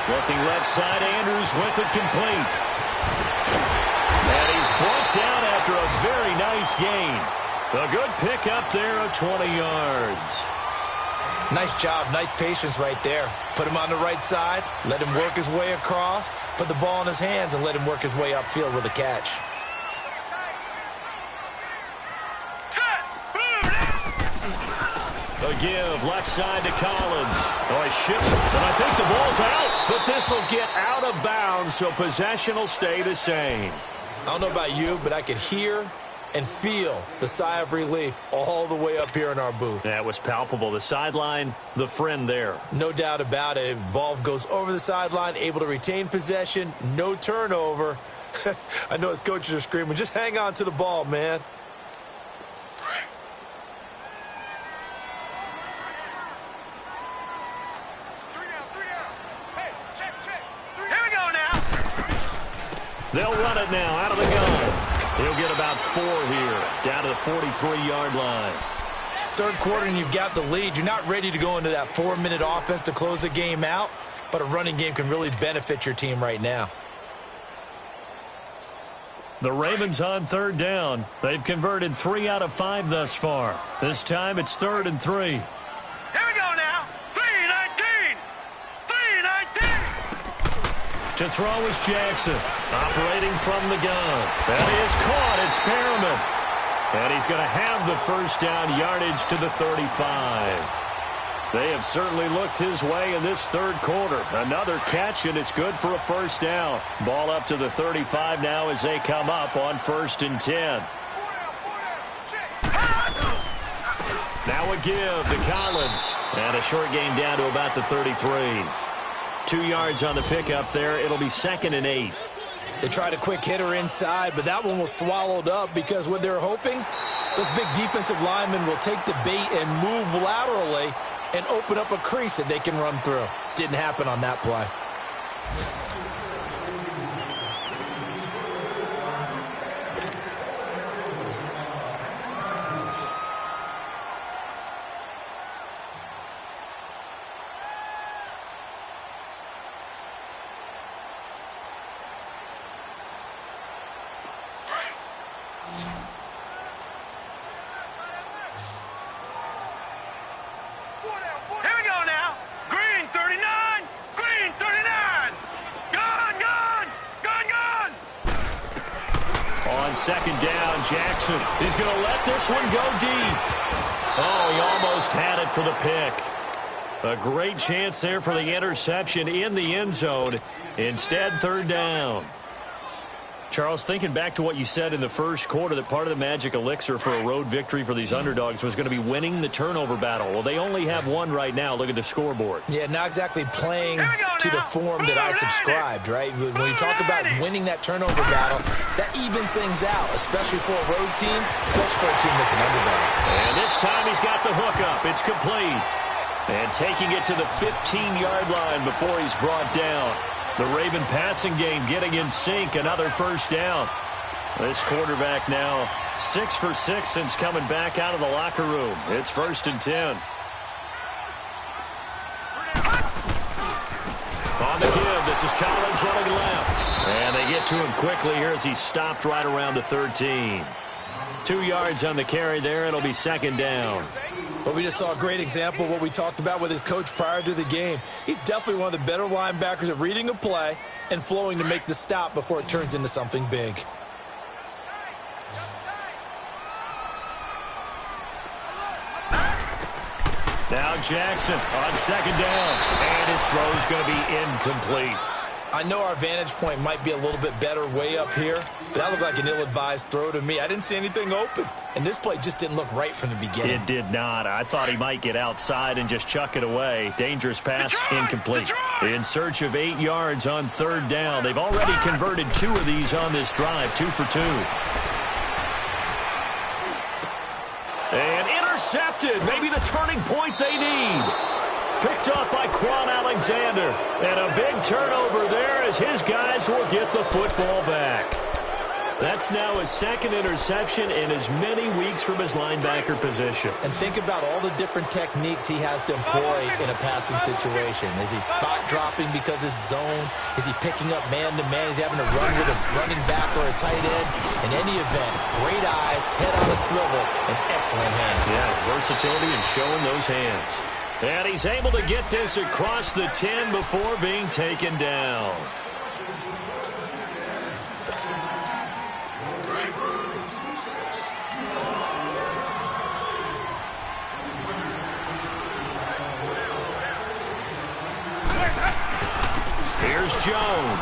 Looking left side, Andrews with it complete. And he's brought down after a very nice gain. A good pickup there of 20 yards. Nice job, nice patience right there. Put him on the right side, let him work his way across, put the ball in his hands, and let him work his way upfield with a catch. A give, left side to Collins. Oh, he shifts, and I think the ball's out, but this will get out of bounds, so possession will stay the same. I don't know about you, but I could hear and feel the sigh of relief all the way up here in our booth. That was palpable. The sideline, the friend there. No doubt about it. If the ball goes over the sideline, able to retain possession, no turnover, I know his coaches are screaming, just hang on to the ball, man. They'll run it now out of the gun. He'll get about 4 here, down to the 43-yard line. Third quarter and you've got the lead. You're not ready to go into that 4-minute offense to close the game out, but a running game can really benefit your team right now. The Ravens on third down. They've converted 3 out of 5 thus far. This time it's 3rd and 3. Here we go now. 3-19. 3-19. To throw is Jackson, operating from the gun. That is caught. It's Perriman. And he's going to have the first down, yardage to the 35. They have certainly looked his way in this third quarter. Another catch, and it's good for a first down. Ball up to the 35 now as they come up on 1st and 10. Now a give to Collins. And a short gain down to about the 33. 2 yards on the pickup there. It'll be 2nd and 8. They tried a quick hitter inside, but that one was swallowed up because what they're hoping, those big defensive linemen will take the bait and move laterally and open up a crease that they can run through. Didn't happen on that play. Second down, Jackson is going to let this one go deep. Oh, he almost had it for the pick. A great chance there for the interception in the end zone. Instead, 3rd down. Charles, thinking back to what you said in the first quarter, that part of the magic elixir for a road victory for these underdogs was going to be winning the turnover battle. Well, they only have one right now. Look at the scoreboard. Yeah, not exactly playing to the form that I subscribed, right? When you talk about winning that turnover battle, that evens things out, especially for a road team, especially for a team that's an underdog. And this time he's got the hook up. It's complete. And taking it to the 15-yard line before he's brought down. The Raven passing game getting in sync. Another first down. This quarterback now 6 for 6 since coming back out of the locker room. It's 1st and 10. On the give, this is Collins running left. And they get to him quickly here as he stopped right around the 13. 2 yards on the carry there. It'll be 2nd down. But we just saw a great example of what we talked about with his coach prior to the game. He's definitely one of the better linebackers at reading a play and flowing to make the stop before it turns into something big. Now Jackson on 2nd down. And his throw is going to be incomplete. I know our vantage point might be a little bit better way up here, but that looked like an ill-advised throw to me. I didn't see anything open, and this play just didn't look right from the beginning. It did not. I thought he might get outside and just chuck it away. Dangerous pass, incomplete. In search of 8 yards on 3rd down. They've already converted 2 of these on this drive, 2 for 2. And intercepted. Maybe the turning point they need. Picked up by Quan Alexander. And a big turnover there as his guys will get the football back. That's now his 2nd interception in as many weeks from his linebacker position. And think about all the different techniques he has to employ in a passing situation. Is he spot dropping because it's zone? Is he picking up man-to-man? Is he having to run with a running back or a tight end? In any event, great eyes, head on a swivel, and excellent hands. Yeah, versatility and showing those hands. And he's able to get this across the 10 before being taken down. Here's Jones.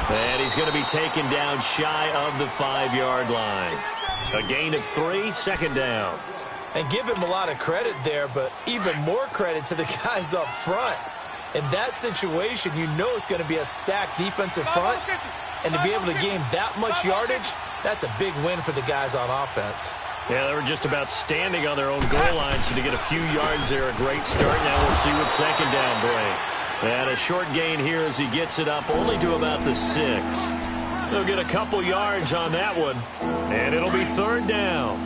And he's going to be taken down shy of the 5-yard line. A gain of 3, 2nd down. And give him a lot of credit there, but even more credit to the guys up front. In that situation, you know it's going to be a stacked defensive front. And to be able to gain that much yardage, that's a big win for the guys on offense. Yeah, they were just about standing on their own goal line, so to get a few yards there, a great start. Now we'll see what second down brings. And a short gain here as he gets it up only to about the 6. He'll get a couple yards on that one, and it'll be third down.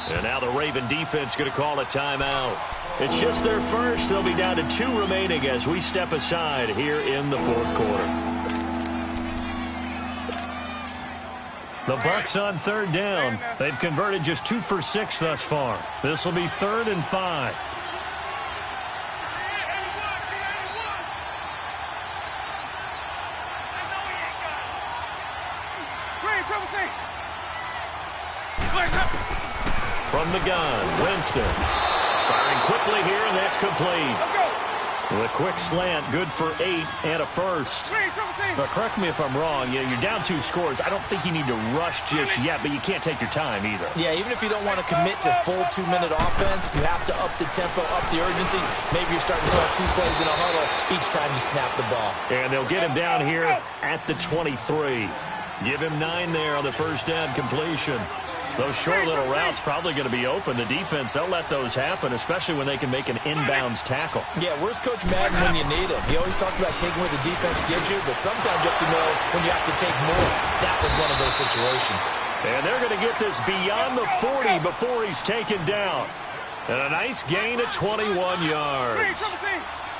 And now the Raven defense going to call a timeout. It's just their first. They'll be down to 2 remaining as we step aside here in the fourth quarter. The Bucs on third down. They've converted just 2 for 6 thus far. This will be 3rd and 5. From the gun, Winston. Firing quickly here, and that's complete. With a quick slant, good for 8 and a first. Now, correct me if I'm wrong. You're down 2 scores. I don't think you need to rush just yet, but you can't take your time either. Yeah, even if you don't want to commit to full 2-minute offense, you have to up the tempo, up the urgency. Maybe you're starting to throw 2 plays in a huddle each time you snap the ball. And they'll get him down here at the 23. Give him 9 there on the first down completion. Those short little routes probably going to be open. The defense, they'll let those happen, especially when they can make an inbounds tackle. Yeah, where's Coach Madden when you need him? He always talked about taking what the defense gives you, but sometimes you have to know when you have to take more. That was one of those situations. And they're going to get this beyond the 40 before he's taken down. And a nice gain of 21 yards.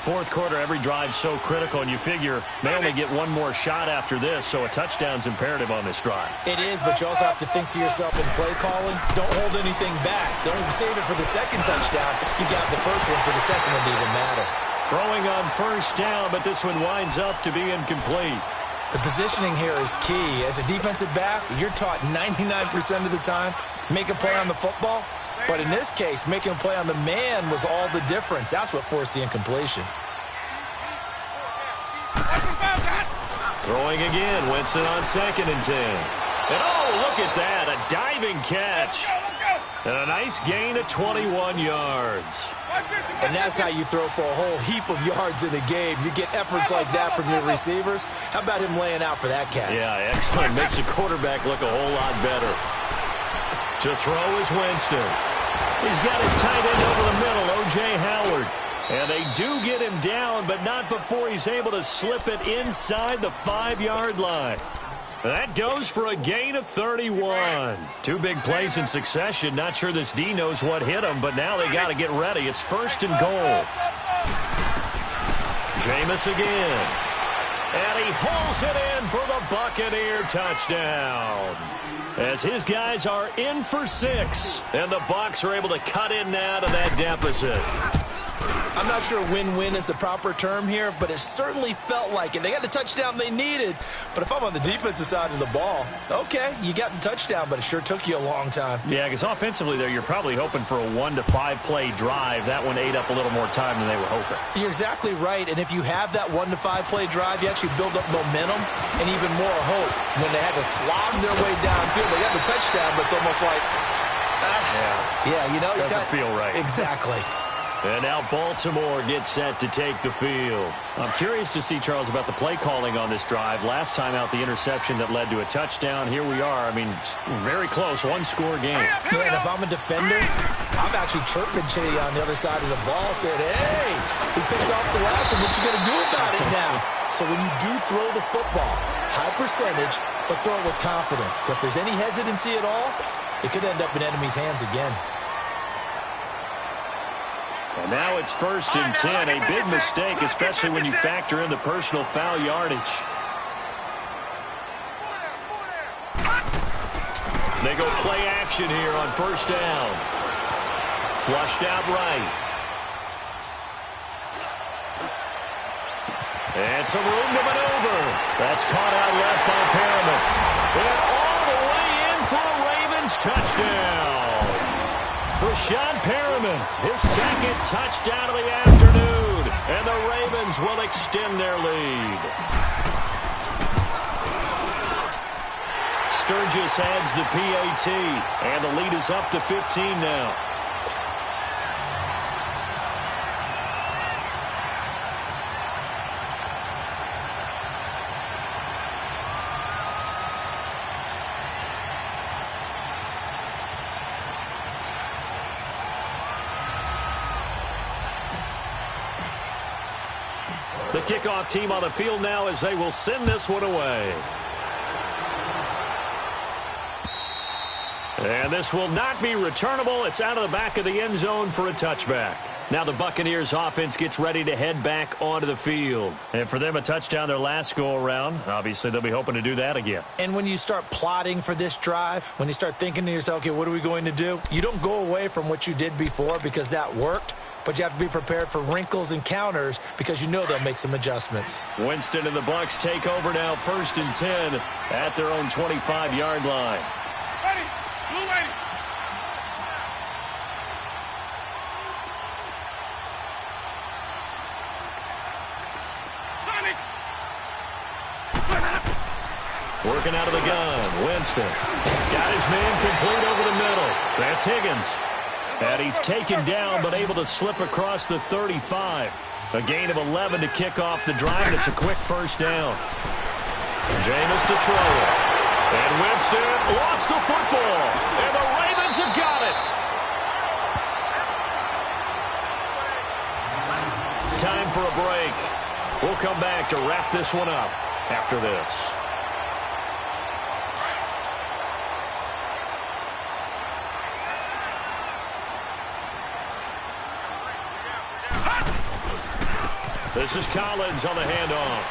Fourth quarter, every drive's so critical, and you figure they only get one more shot after this, so a touchdown's imperative on this drive. It is, but you also have to think to yourself in play calling, don't hold anything back. Don't save it for the second touchdown. You got the first one for the second one to even matter. Throwing on first down, but this one winds up to be incomplete. The positioning here is key. As a defensive back, you're taught 99% of the time, make a play on the football. But in this case, making a play on the man was all the difference. That's what forced the incompletion. Throwing again, Winston on 2nd and 10. And oh, look at that, a diving catch. And a nice gain of 21 yards. And that's how you throw for a whole heap of yards in a game. You get efforts like that from your receivers. How about him laying out for that catch? Yeah, excellent. Makes the quarterback look a whole lot better. To throw is Winston. He's got his tight end over the middle, O.J. Howard. And they do get him down, but not before he's able to slip it inside the 5-yard line. That goes for a gain of 31. 2 big plays in succession. Not sure this D knows what hit him, but now they got to get ready. It's 1st and goal. Jameis again. And he hauls it in for the Buccaneer touchdown. As his guys are in for 6, and the Bucs are able to cut in now to that deficit. I'm not sure win-win is the proper term here, but it certainly felt like it. They got the touchdown they needed, but if I'm on the defensive side of the ball, okay, you got the touchdown, but it sure took you a long time. Yeah, because offensively there, you're probably hoping for a 1 to 5 play drive. That one ate up a little more time than they were hoping. You're exactly right, and if you have that 1 to 5 play drive, you actually build up momentum and even more hope. When they had to slog their way downfield, they got the touchdown, but it's almost like, yeah, you know, doesn't feel right. Exactly. And now Baltimore gets set to take the field. I'm curious to see, Charles, about the play calling on this drive. Last time out, the interception that led to a touchdown. Here we are. I mean, very close, 1-score game. Man, if I'm a defender, I'm actually chirping to you on the other side of the ball, saying, hey, we picked off the last one. What you going to do about it now? So when you do throw the football, high percentage, but throw it with confidence. Because if there's any hesitancy at all, it could end up in enemy's hands again. And now it's 1st and 10. A big mistake, especially when you factor in the personal foul yardage. They go play action here on 1st down. Flushed out right. And some room to maneuver. That's caught out left by Perriman. And all the way in for a Ravens touchdown. Rashad Perriman, his 2nd touchdown of the afternoon. And the Ravens will extend their lead. Sturgis adds the PAT. And the lead is up to 15 now. The kickoff team on the field now as they will send this one away. And this will not be returnable. It's out of the back of the end zone for a touchback. Now the Buccaneers offense gets ready to head back onto the field. And for them, a touchdown their last go-around. Obviously, they'll be hoping to do that again. And when you start plotting for this drive, when you start thinking to yourself, okay, what are we going to do? You don't go away from what you did before because that worked, but you have to be prepared for wrinkles and counters because you know they'll make some adjustments. Winston and the Bucs take over now, 1st and 10 at their own 25-yard line. Ready. Blue 80. Working out of the gun, Winston. Got his man complete over the middle. That's Higgins. And he's taken down but able to slip across the 35. A gain of 11 to kick off the drive, and it's a quick first down. Jameis to throw it. And Winston lost the football. And the Ravens have got it. Time for a break. We'll come back to wrap this one up after this. This is Collins on the handoff.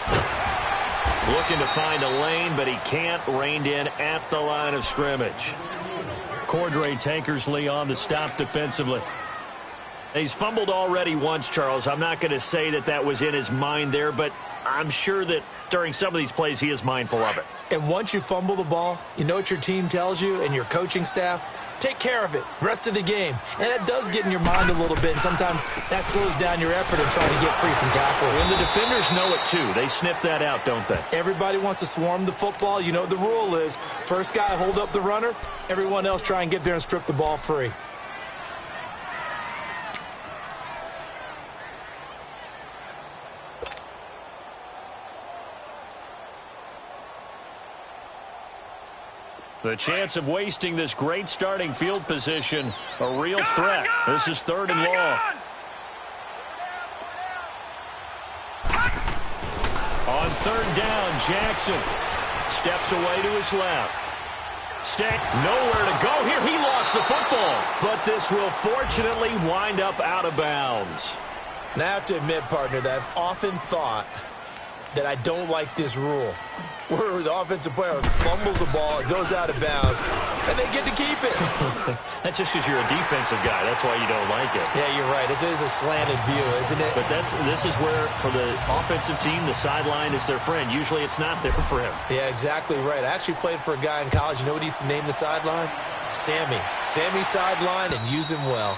Looking to find a lane, but he can't. Reined in at the line of scrimmage. Cordray Tankersley on the stop defensively. He's fumbled already once, Charles. I'm not going to say that that was in his mind there, but I'm sure that during some of these plays he is mindful of it. And once you fumble the ball, you know what your team tells you and your coaching staff? Take care of it rest of the game. And that does get in your mind a little bit, and sometimes that slows down your effort in trying to get free from tackles. And the defenders know it too. They sniff that out, don't they? Everybody wants to swarm the football. You know what the rule is. First guy hold up the runner. Everyone else try and get there and strip the ball free. The chance of wasting this great starting field position, a real threat. This is 3rd and long. On 3rd down, Jackson steps away to his left. Stack nowhere to go here. He lost the football, but this will fortunately wind up out of bounds. Now, I have to admit, partner, that I've often thought that I don't like this rule, where the offensive player fumbles the ball, it goes out of bounds, and they get to keep it. That's just because you're a defensive guy. That's why you don't like it. Yeah, you're right. It is a slanted view, isn't it? But this is where, for the offensive team, the sideline is their friend. Usually it's not there for him. Yeah, exactly right. I actually played for a guy in college. You know what he used to name the sideline? Sammy. Sammy sideline, and use him well.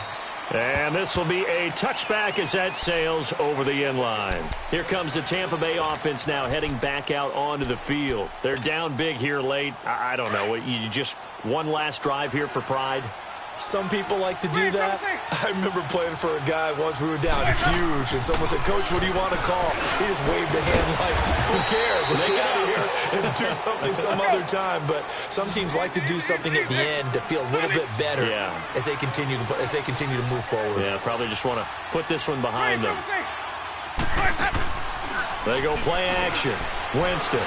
And this will be a touchback as that sails over the end line. Here comes the Tampa Bay offense now heading back out onto the field. They're down big here late. I don't know. You just one last drive here for pride? Some people like to do that. I remember playing for a guy once. We were down huge, and someone said, "Coach, what do you want to call?" He just waved a hand like, "Who cares? Let's get out of here and do something some other time." But some teams like to do something at the end to feel a little bit better as they continue to move forward. Yeah, probably just want to put this one behind them. They go play action. Winston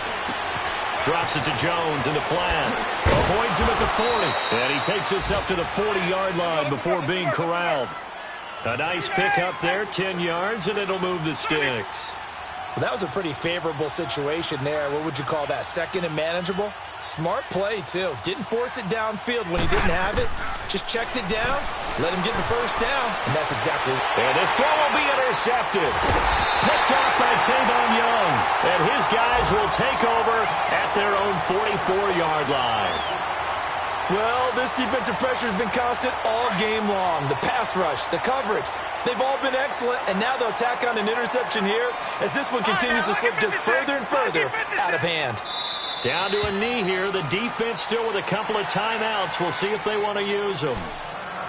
drops it to Jones in the flat. Avoids him at the 40. And he takes this up to the 40-yard line before being corralled. A nice pickup there, 10 yards, and it'll move the sticks. Well, that was a pretty favorable situation there. What would you call that? Second and manageable? Smart play, too. Didn't force it downfield when he didn't have it. Just checked it down, let him get the first down, and that's exactly. And this throw will be intercepted. Picked off by Tavon Young. And his guys will take over at their own 44-yard line. Well, this defensive pressure has been constant all game long. The pass rush, the coverage, they've all been excellent, and now they'll tack on an interception here as this one continues to slip just further and further out of hand. Down to a knee here. The defense still with a couple of timeouts. We'll see if they want to use them.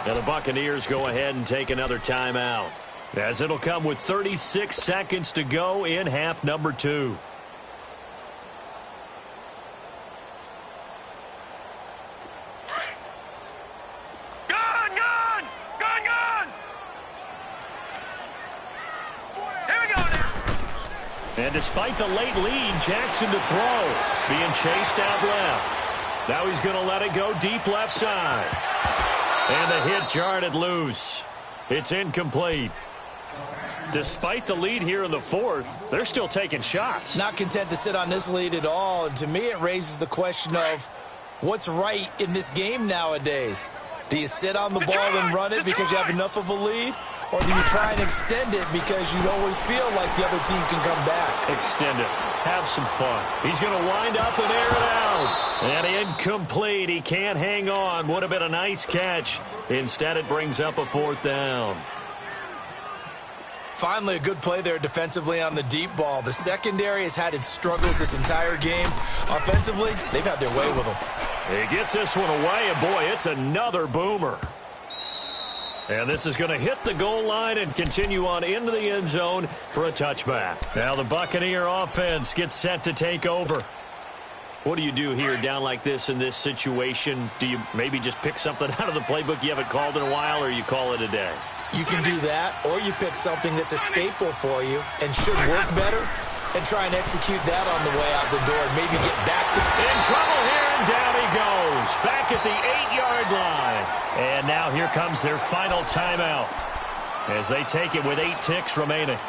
And the Buccaneers go ahead and take another timeout, as it'll come with 36 seconds to go in half number 2. And despite the late lead, Jackson to throw. Being chased out left. Now he's going to let it go deep left side. And the hit jarred it loose. It's incomplete. Despite the lead here in the fourth, they're still taking shots. Not content to sit on this lead at all. And to me, it raises the question of what's right in this game nowadays. Do you sit on the ball and run it because you have enough of a lead? Or do you try and extend it because you always feel like the other team can come back? Extend it. Have some fun. He's going to wind up and air it out. And incomplete. He can't hang on. Would have been a nice catch. Instead, it brings up a fourth down. Finally, a good play there defensively on the deep ball. The secondary has had its struggles this entire game. Offensively, they've had their way with them. He gets this one away, and boy, it's another boomer. And this is going to hit the goal line and continue on into the end zone for a touchback. Now the Buccaneer offense gets set to take over. What do you do here down like this in this situation? Do you maybe just pick something out of the playbook you haven't called in a while, or you call it a day? You can do that, or you pick something that's a staple for you and should work better and try and execute that on the way out the door and maybe get back to... In trouble here, and down he goes. Back at the 8-yard line. And now here comes their final timeout as they take it with 8 ticks remaining.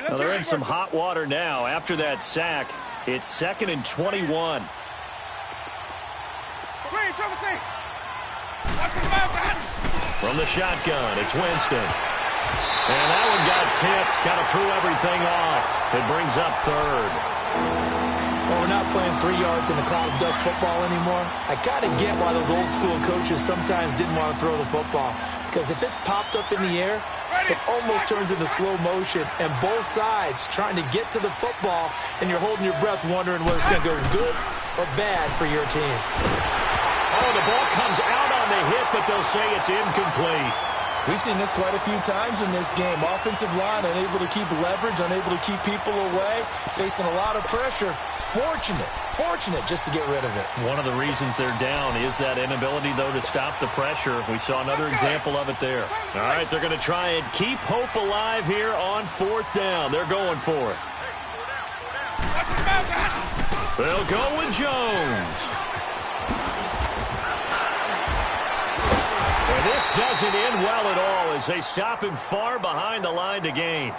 Well, they're in some hot water now. After that sack, it's 2nd and 21. From the shotgun, it's Winston. And that one got tipped, kind of threw everything off. It brings up 3rd. Well, we're not playing 3 yards in a cloud of dust football anymore. I kind of get why those old school coaches sometimes didn't want to throw the football. Because if it's popped up in the air, it almost turns into slow motion. And both sides trying to get to the football, and you're holding your breath wondering whether it's going to go good or bad for your team. Oh, the ball comes out on the hit, but they'll say it's incomplete. We've seen this quite a few times in this game. Offensive line unable to keep leverage, unable to keep people away, facing a lot of pressure. Fortunate just to get rid of it. One of the reasons they're down is that inability, though, to stop the pressure. We saw another example of it there. All right, they're going to try and keep hope alive here on 4th down. They're going for it. They'll go with Jones. And this doesn't end well at all as they stop him far behind the line to gain.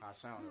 I sound